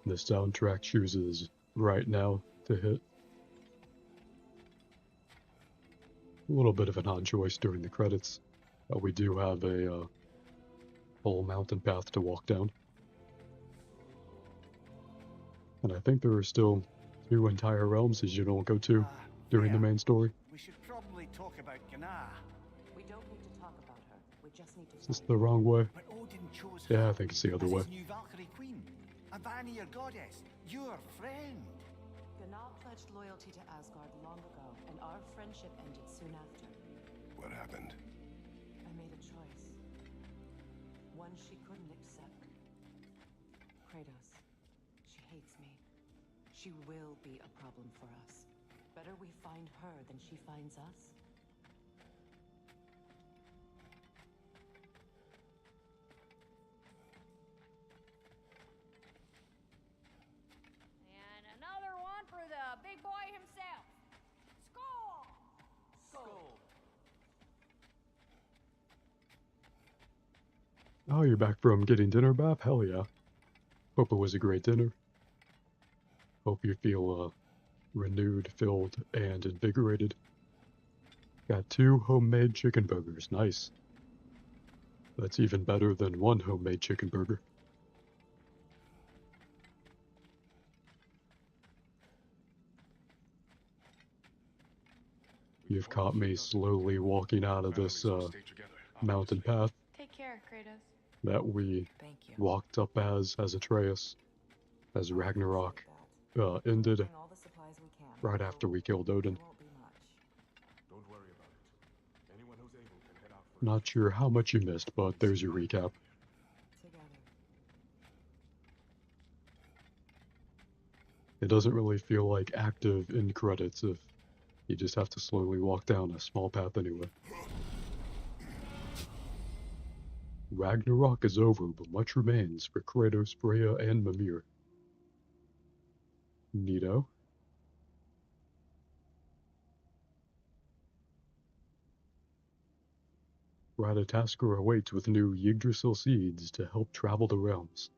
The soundtrack chooses right now to hit. A little bit of an odd choice during the credits. We do have a whole mountain path to walk down. And I think there are still 2 entire realms as you don't go to during the main story. We should probably talk about Gná. We don't need to talk about her. We just need to. Is this the wrong way? But Odin chose Yeah, her I think it's the other as way. his new Valkyrie queen. A Vanir goddess. Your friend. Gná pledged loyalty to Asgard long ago, and our friendship ended soon after. What happened? I made a choice. One she couldn't accept. Kratos. She hates me. She will be a problem for us. Better we find her than she finds us. And another one for the big boy himself. Skull! Skull. Oh, you're back from getting dinner, Bap? Hell yeah. Hope it was a great dinner. Hope you feel renewed, filled, and invigorated. Got 2 homemade chicken burgers. Nice. That's even better than 1 homemade chicken burger. You've caught me slowly walking out of this mountain path Take care, Kratos. that we Thank you. walked up as Atreus, as Ragnarok ended Bring all the supplies we can. right after we killed Odin. There won't be much. Don't worry about it. Anyone who's able can head out for Not sure how much you missed, but there's your recap. Together. It doesn't really feel like active end credits if you just have to slowly walk down a small path anyway. Ragnarok is over, but much remains for Kratos, Freya, and Mimir. Neato. Ratatoskr awaits with new Yggdrasil seeds to help travel the realms.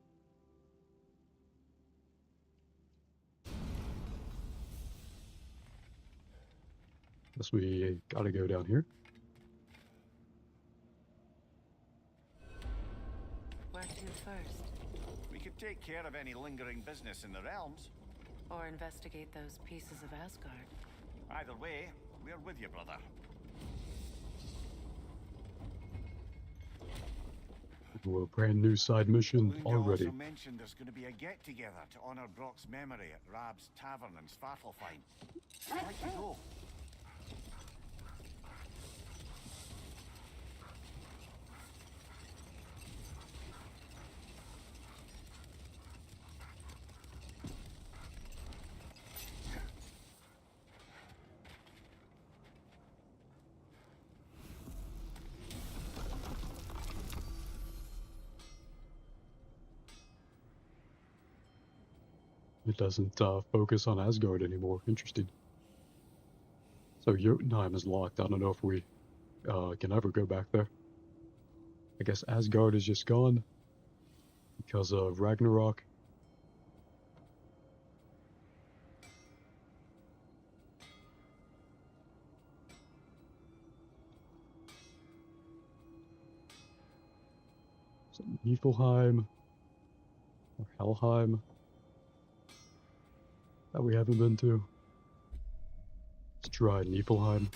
Guess we gotta go down here. Where to first? We could take care of any lingering business in the realms. Or investigate those pieces of Asgard? Either way, we're with you, brother. A brand new side mission Lunda already. also mentioned there's going to be a get-together to honor Brock's memory at Rab's Tavern in Svartalfheim. I'd like to go. It doesn't focus on Asgard anymore. Interesting. So Jotunheim is locked. I don't know if we can ever go back there. I guess Asgard is just gone because of Ragnarok. So Niflheim or Helheim that we haven't been to. Let's try Niflheim.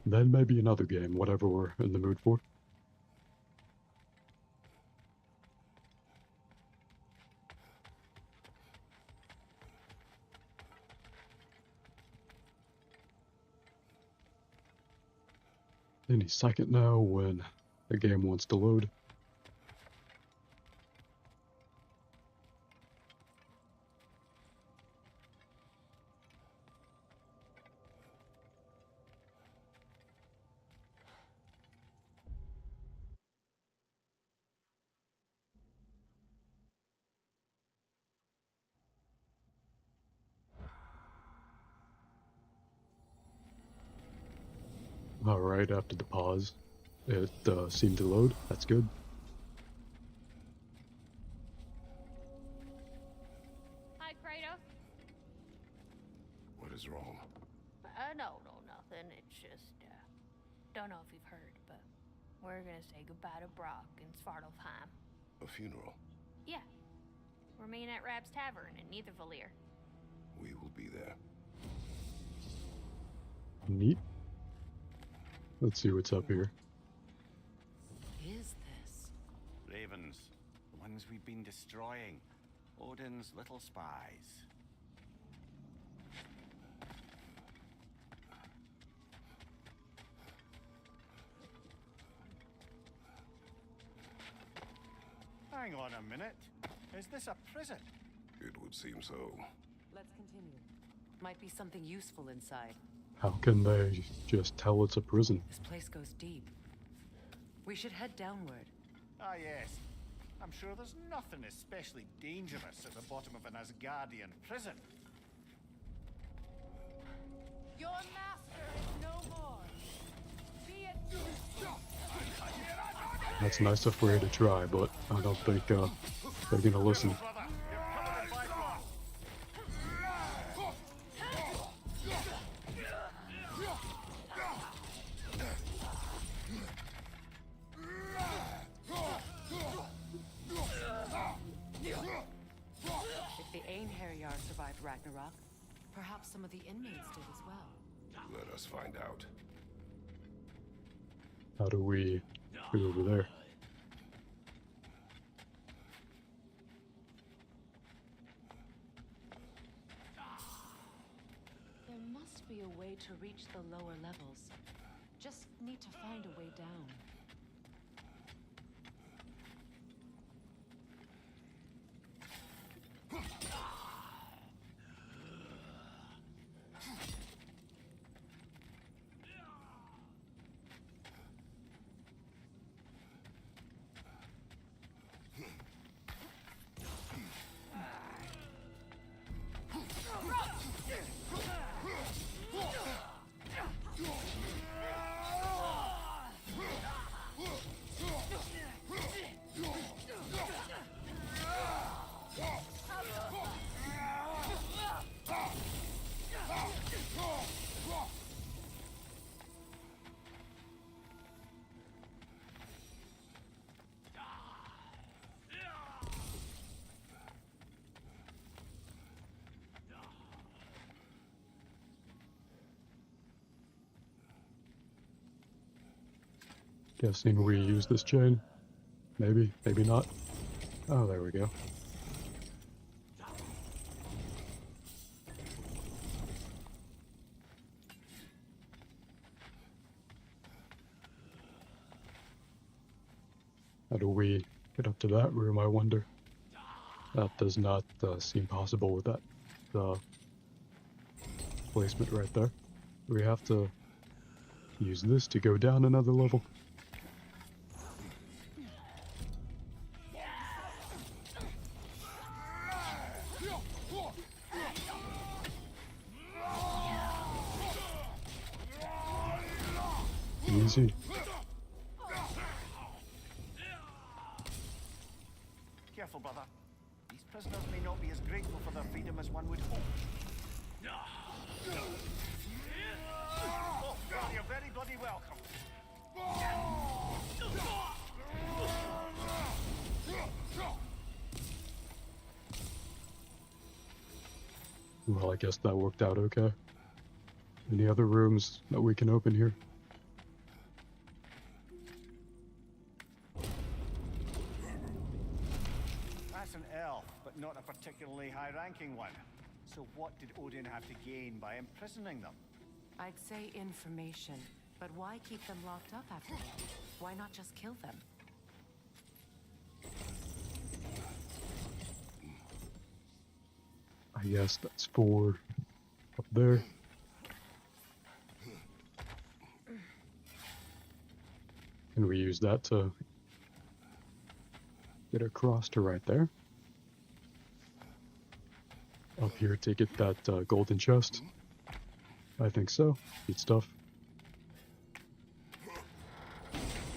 Then maybe another game, whatever we're in the mood for. Any second now when the game wants to load. Alright, after the pause, it seemed to load. That's good. Hi, Kratos. What is wrong? No, nothing. It's just, don't know if you've heard, but we're gonna say goodbye to Brock in Svartalfheim. A funeral? Yeah. We're meeting at Rab's Tavern in Nethervalir. We will be there. Neat. Let's see what's up here. What is this? Ravens. The ones we've been destroying. Odin's little spies. Hang on a minute. Is this a prison? It would seem so. Let's continue. Might be something useful inside. How can they just tell it's a prison? This place goes deep. We should head downward. Ah, yes. I'm sure there's nothing especially dangerous at the bottom of an Asgardian prison. Your master is no more. Be it. That's nice of Frey to try, but I don't think they're gonna listen. If the Einherjar survived Ragnarok, perhaps some of the inmates did as well. Let us find out. How do we go over there? There must be a way to reach the lower levels. Just need to find a way down. Guessing we use this chain. Maybe, maybe not. Oh, there we go. How do we get up to that room, I wonder? That does not seem possible with that placement right there. We have to use this to go down another level. Easy. Careful, brother. These prisoners may not be as grateful for their freedom as one would hope. Oh, well, you're very bloody welcome. Well, I guess that worked out okay. Any other rooms that we can open here? That's an elf, but not a particularly high-ranking one. So what did Odin have to gain by imprisoning them? I'd say information, but why keep them locked up after all? Why not just kill them? I guess that's 4 up there. And we use that to get across to right there. Up here to get that golden chest. I think so. Good stuff.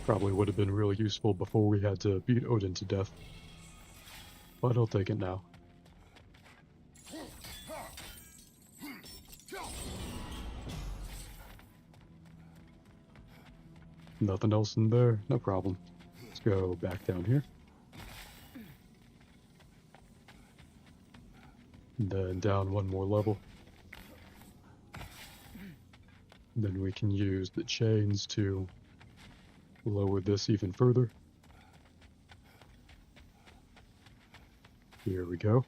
Probably would have been really useful before we had to beat Odin to death. But I'll take it now. Nothing else in there, no problem. Let's go back down here. And then down one more level. Then we can use the chains to lower this even further. Here we go.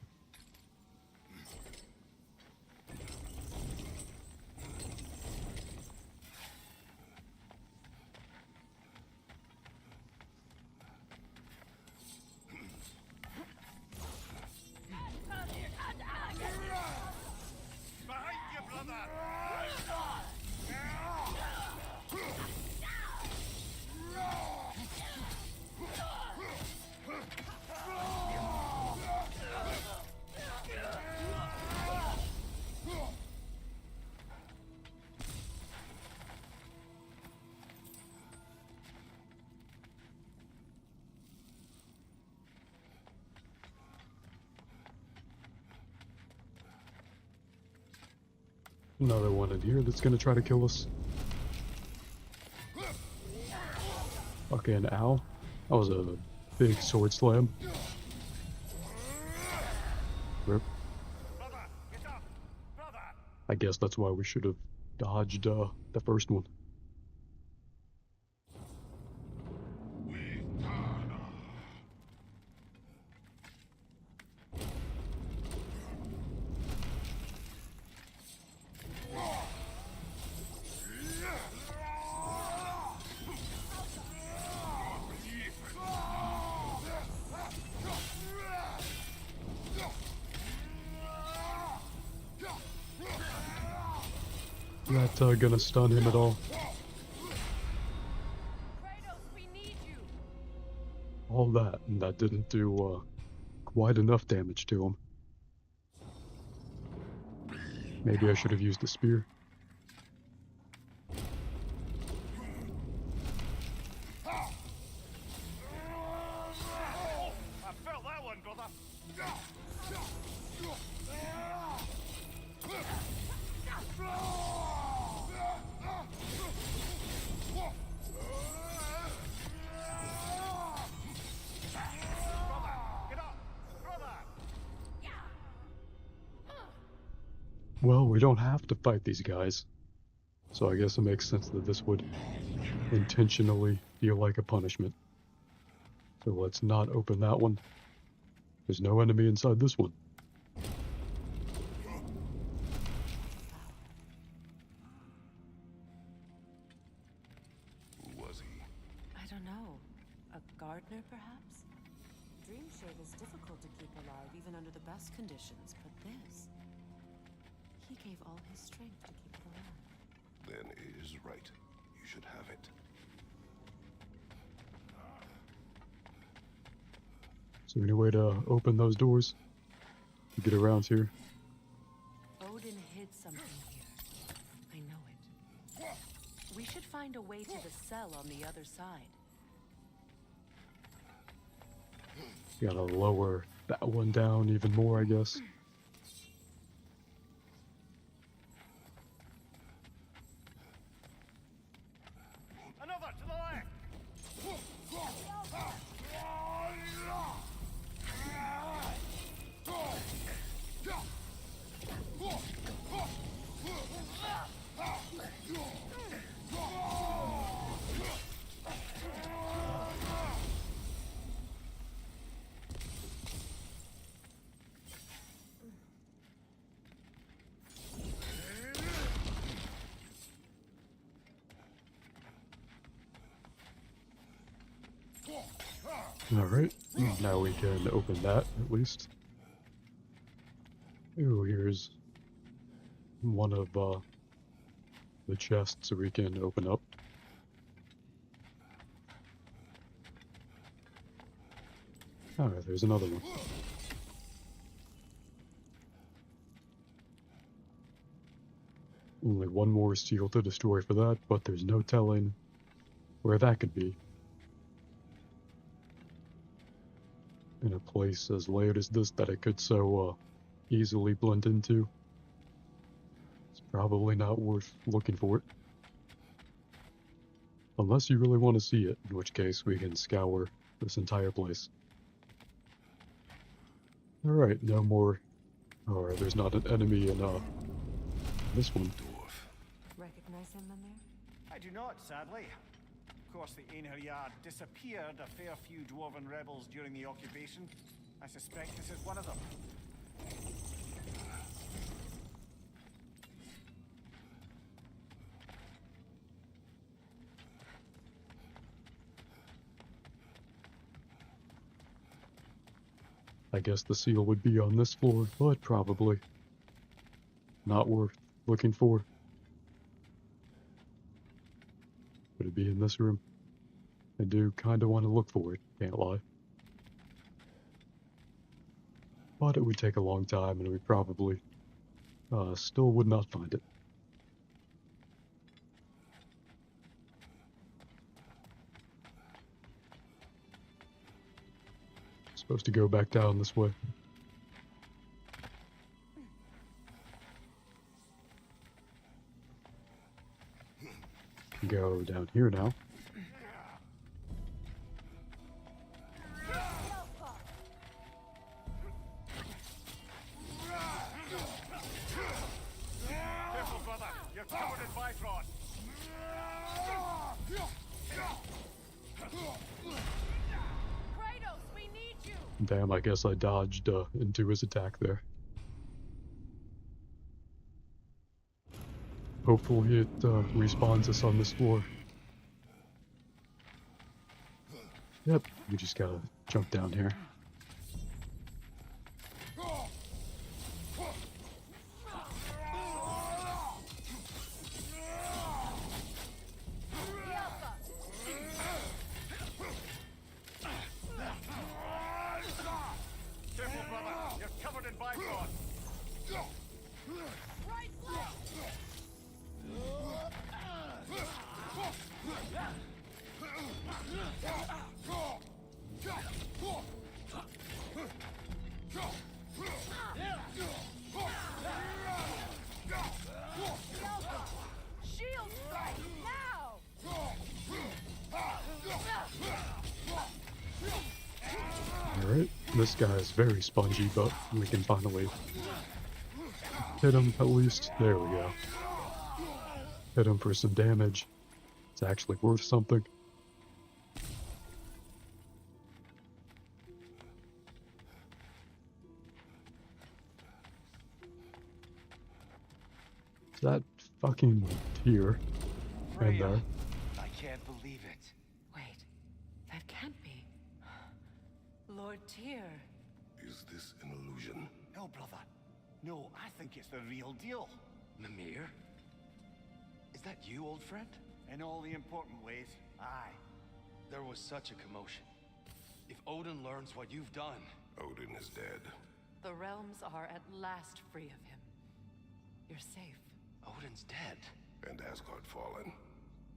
Another one in here that's gonna try to kill us. Okay, an owl. That was a big sword slam. Rip. I guess that's why we should have dodged the first one. Not gonna stun him at all. All that, and that didn't do quite enough damage to him. Maybe I should have used the spear. I felt that one, brother. Well, we don't have to fight these guys. So I guess it makes sense that this would intentionally feel like a punishment. So let's not open that one. There's no enemy inside this one. Who was he? I don't know. A gardener, perhaps? Dreamshade is difficult to keep alive even under the best conditions, but this... He gave all his strength to keep it alive. Then it is right. You should have it. Is there any way to open those doors? get around here. Odin hid something here. I know it. We should find a way to the cell on the other side. Gotta lower that one down even more, I guess. Another to the left! Alright, now we can open that, at least. Ooh, here's one of the chests we can open up. Alright, there's another one. Only one more seal to destroy for that, but there's no telling where that could be. In a place as layered as this that it could so easily blend into. It's probably not worth looking for it. Unless you really want to see it, in which case we can scour this entire place. Alright, no more. Alright, there's not an enemy in this one. Recognize him in there? I do not, sadly. Of course, the Einherjar disappeared a fair few dwarven rebels during the occupation. I suspect this is one of them. I guess the seal would be on this floor, but probably not worth looking for. Would it be in this room? I do kind of want to look for it, can't lie. But it would take a long time and we probably still would not find it. Supposed to go back down this way. Go down here now. Careful, brother. You're covered in Bifrost. Kratos, we need you! Damn, I guess I dodged into his attack there. Hopefully it respawns us on this floor. Yep, we just gotta jump down here. Careful, brother. You're covered in Bifrost. Right leg! Shield strike now! Alright, this guy is very spongy, but we can finally hit him at least. There we go. Hit him for some damage. It's actually worth something. Is that fucking here and there? I can't believe it. Wait, that can't be. Lord Tyr. Is this an illusion? No, brother. No, I think it's the real deal. Mimir? Is that you, old friend? In all the important ways, aye. There was such a commotion. If Odin learns what you've done... Odin is dead. The realms are at last free of him. You're safe. Odin's dead. And Asgard fallen.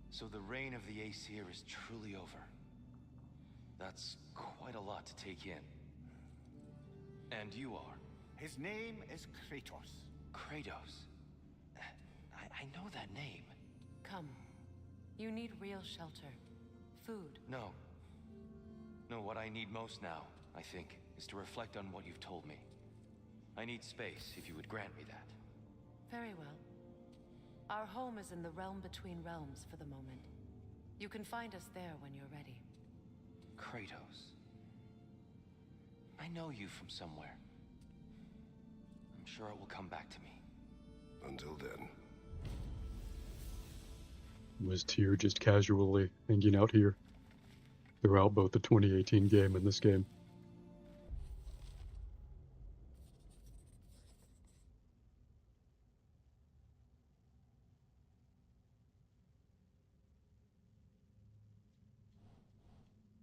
So the reign of the Aesir is truly over. That's quite a lot to take in. And you are? His name is Kratos. Kratos. I know that name. Come. You need real shelter. Food. No. No, what I need most now, I think, is to reflect on what you've told me. I need space, if you would grant me that. Very well. Our home is in the realm between realms for the moment. You can find us there when you're ready. Kratos. I know you from somewhere. I'm sure it will come back to me. Until then. Was Tyr just casually hanging out here throughout both the 2018 game and this game?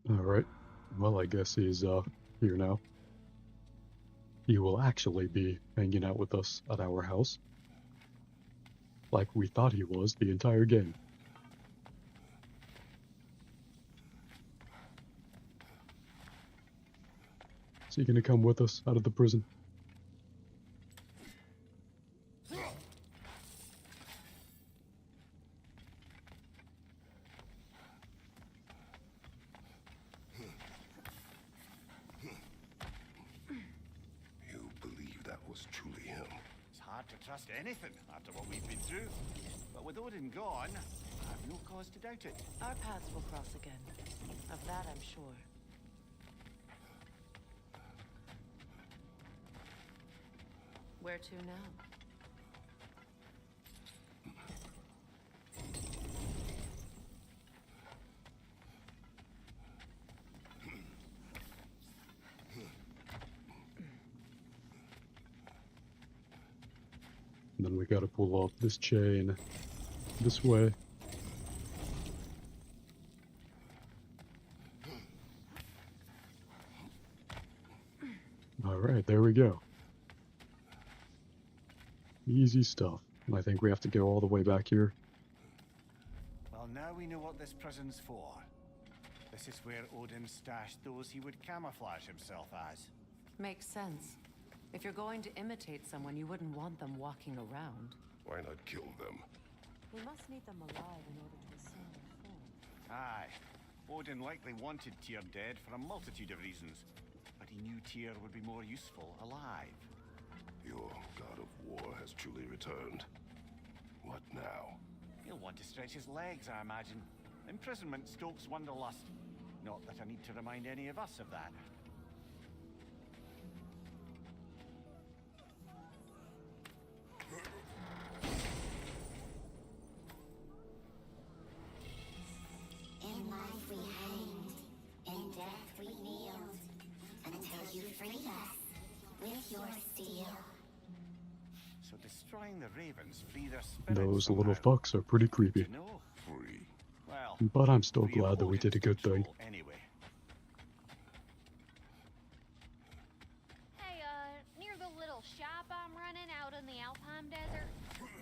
Alright, well I guess he's here now. He will actually be hanging out with us at our house. Like we thought he was the entire game. Is he gonna come with us out of the prison? You believe that was truly him? It's hard to trust anything after what we've been through. But with Odin gone, I have no cause to doubt it. Our paths will cross again. Of that I'm sure. Where to now? And then we gotta pull off this chain this way. Alright, there we go. Easy stuff. I think we have to go all the way back here. Well, now we know what this prison's for. This is where Odin stashed those he would camouflage himself as. Makes sense. If you're going to imitate someone, you wouldn't want them walking around. Why not kill them? We must need them alive in order to assume their form. Aye. Odin likely wanted Tyr dead for a multitude of reasons. But he knew Tyr would be more useful alive. Your god of war has truly returned. What now? He'll want to stretch his legs, I imagine. Imprisonment stokes wanderlust. Not that I need to remind any of us of that. In life we hanged, in death we kneeled, until you freed us with your steel. So destroying the ravens free their spirits. Those little fucks are pretty creepy. You know? Free. Well, But I'm still free of glad that we did a good thing. control anyway. Hey, near the little shop I'm running out in the Alpine Desert,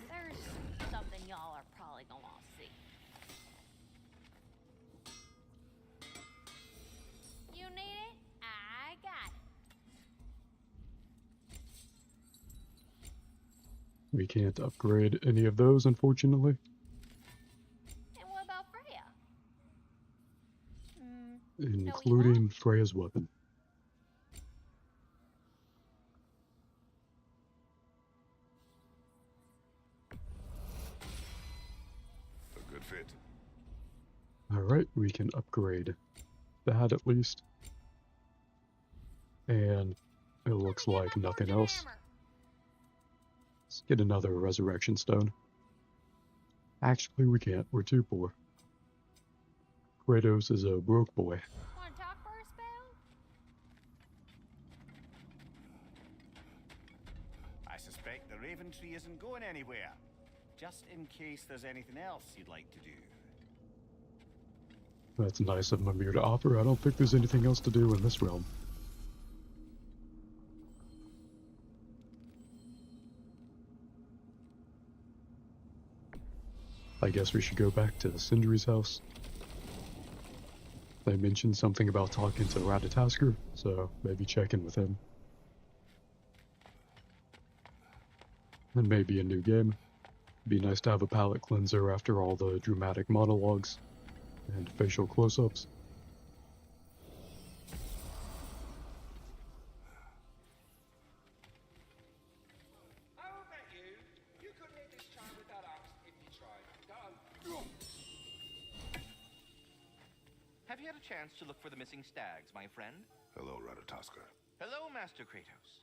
there's something y'all are probably gonna want to see. You need it? I got it. We can't upgrade any of those, unfortunately. And what about Freya? Including Freya's weapon. A good fit. Alright, we can upgrade that at least. And it looks like nothing else. Let's get another resurrection stone. Actually, we can't. We're too poor. Kratos is a broke boy. Wanna talk for a spell? I suspect the Raven Tree isn't going anywhere. Just in case there's anything else you'd like to do. That's nice of Mimir to offer. I don't think there's anything else to do in this realm. I guess we should go back to Sindri's house. They mentioned something about talking to Ratatasker, so maybe check in with him. And maybe a new game. Be nice to have a palate cleanser after all the dramatic monologues and facial close-ups. I'll bet you couldn't hit this child with that axe if you tried. Go. Have you had a chance to look for the missing stags, my friend? Hello, Ratatasker. Hello, Master Kratos.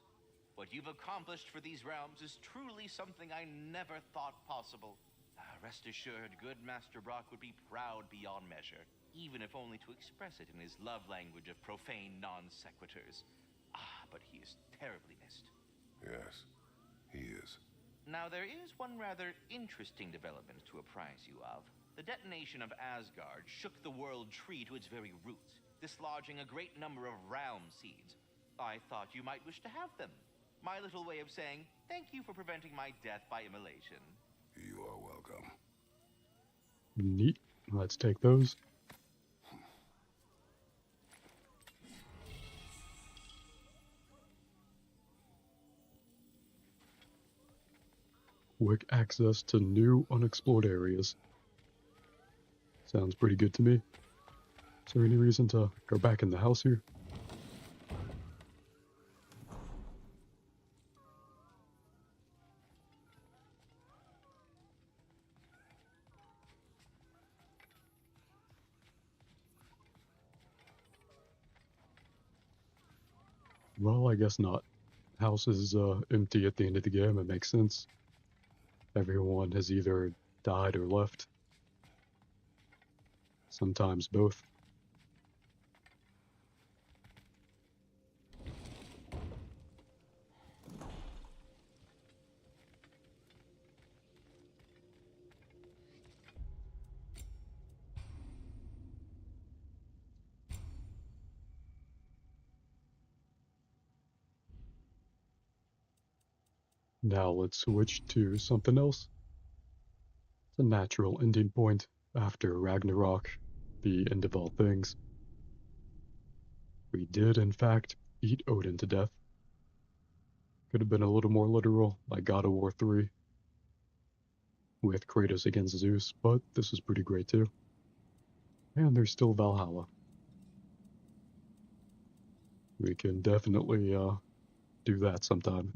What you've accomplished for these realms is truly something I never thought possible. Rest assured, good Master Brock would be proud beyond measure, even if only to express it in his love language of profane non-sequiturs. But he is terribly missed. Yes, he is. Now, there is one rather interesting development to apprise you of. The detonation of Asgard shook the world tree to its very roots, dislodging a great number of realm seeds. I thought you might wish to have them. My little way of saying, thank you for preventing my death by immolation. You are welcome. Neat. Let's take those. Quick access to new unexplored areas. Sounds pretty good to me. Is there any reason to go back in the house here? Well, I guess not. House is empty at the end of the game. It makes sense. Everyone has either died or left. Sometimes both. Now let's switch to something else. It's a natural ending point after Ragnarok, the end of all things. We did, in fact, eat Odin to death. Could have been a little more literal, like God of War 3, with Kratos against Zeus, but this is pretty great too. And there's still Valhalla. We can definitely do that sometime.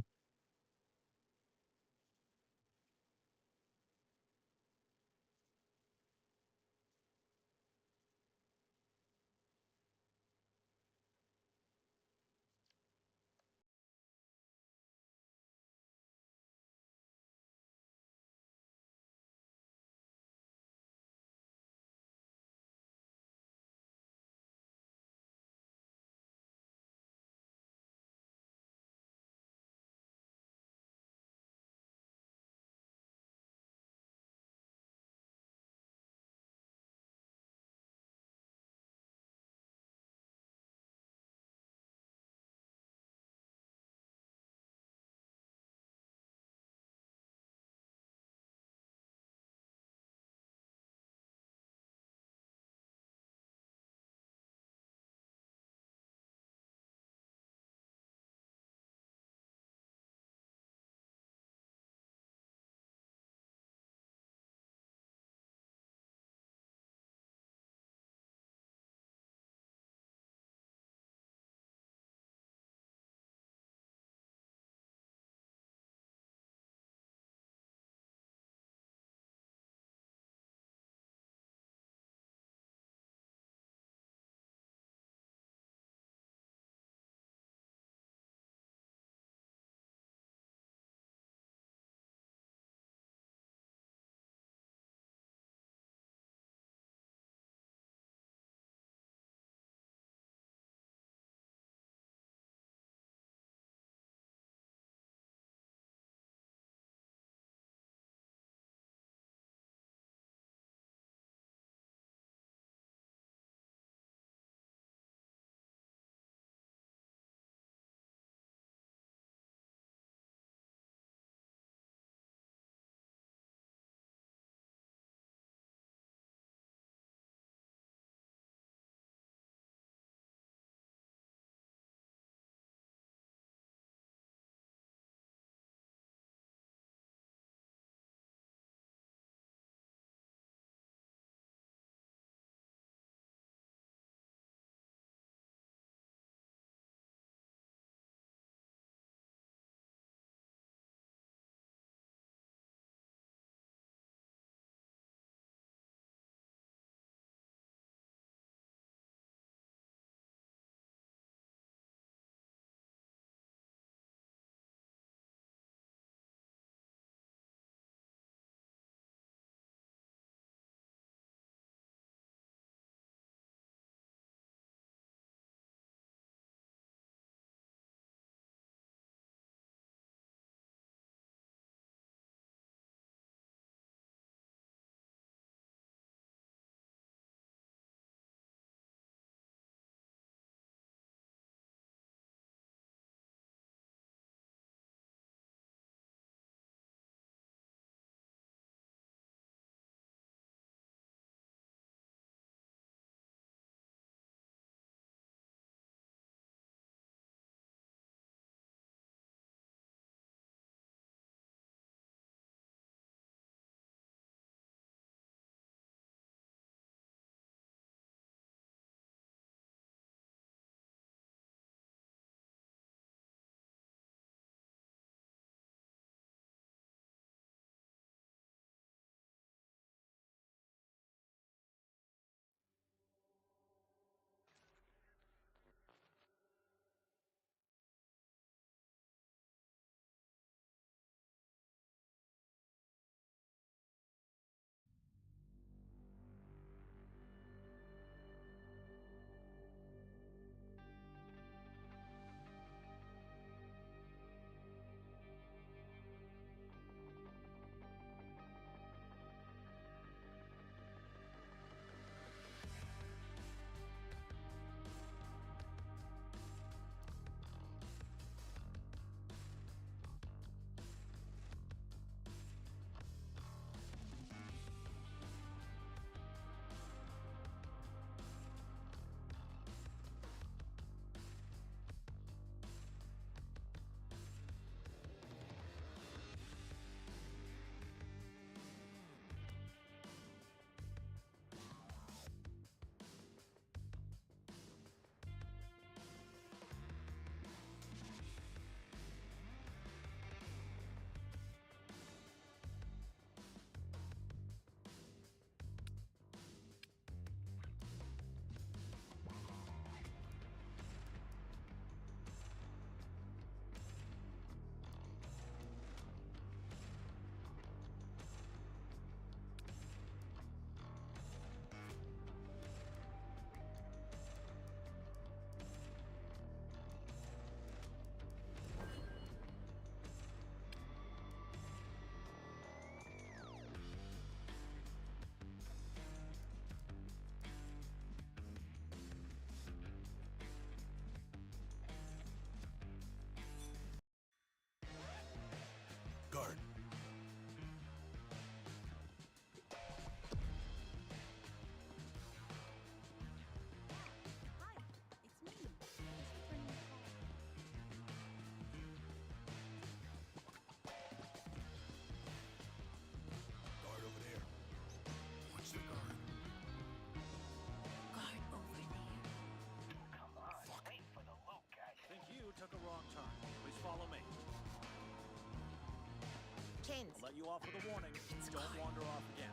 civilians. I'll let you off with a warning. Don't wander off again.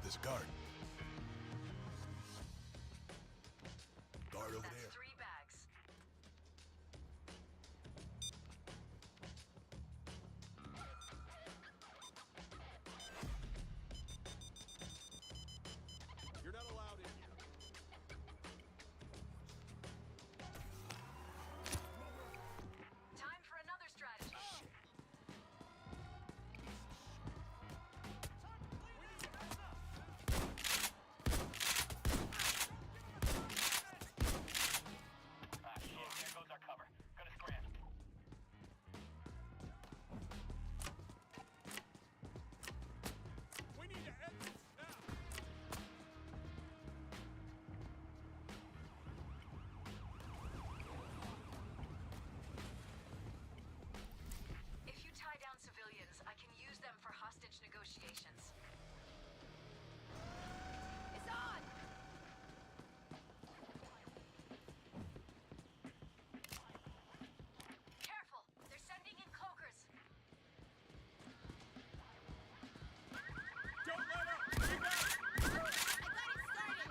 There's a guard. Guard over there. 3 bags. You're not allowed in here. Time for another strategy. There goes our cover. Gonna scram. We need to exit now. If you tie down civilians, I can use them for hostage negotiations. It's on! Careful! They're sending in cloakers! Don't let up! We got it! I got it started!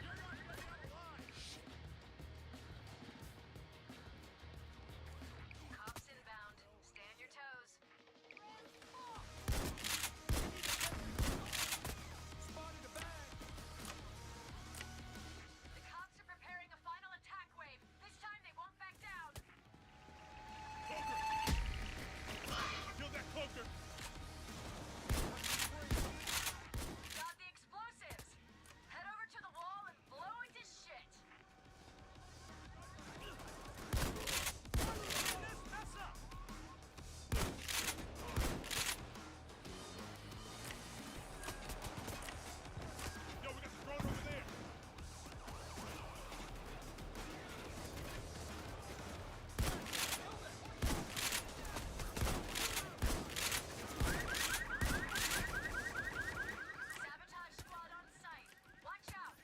You're not getting out alive! Cops inbound. Stay on your toes. Spotted a bag! The cops are preparing a final attack wave. This time they won't back down. Cloaker! Kill that cloaker! Got the explosives. Head over to the wall and blow it to shit. Mess up! Yo, we got the drone over there! Sabotage squad on site. Watch out.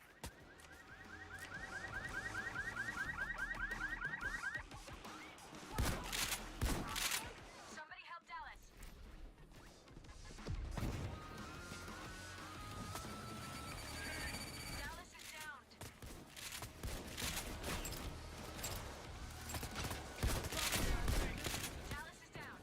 Somebody help Dallas. Dallas is downed. Dallas is down.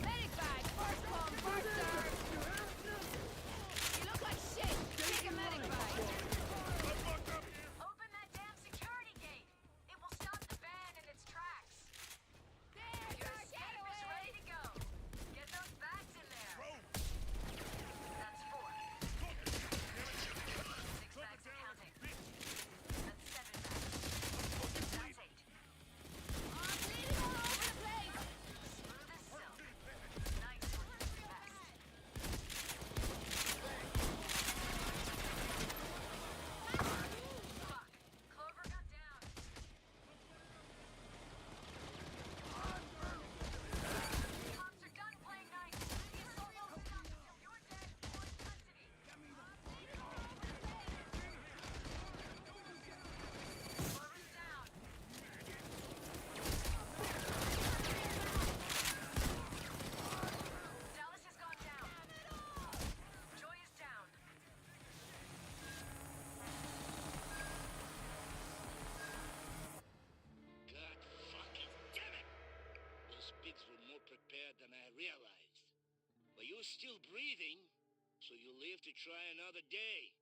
Medic bag, first come, first serve. You look like shit. Take a medic bag. Open that damn security gate. It will stop the van in its tracks. There, Your get escape is away. ready to go. Get those bags in there. That's 4. 6 bags and counting. That's 7 bags. That's 8. I'm bleeding all over the place. Smooth as silk. Nice one. Best. Fuck. Clover got down. Cops are done playing nice. It's almost enough until you're dead or in custody. Clover's down. Dallas has gone down. Joy is down. God fucking damn it! Those pigs were more prepared than I realized. But you're still breathing, so you live to try another day.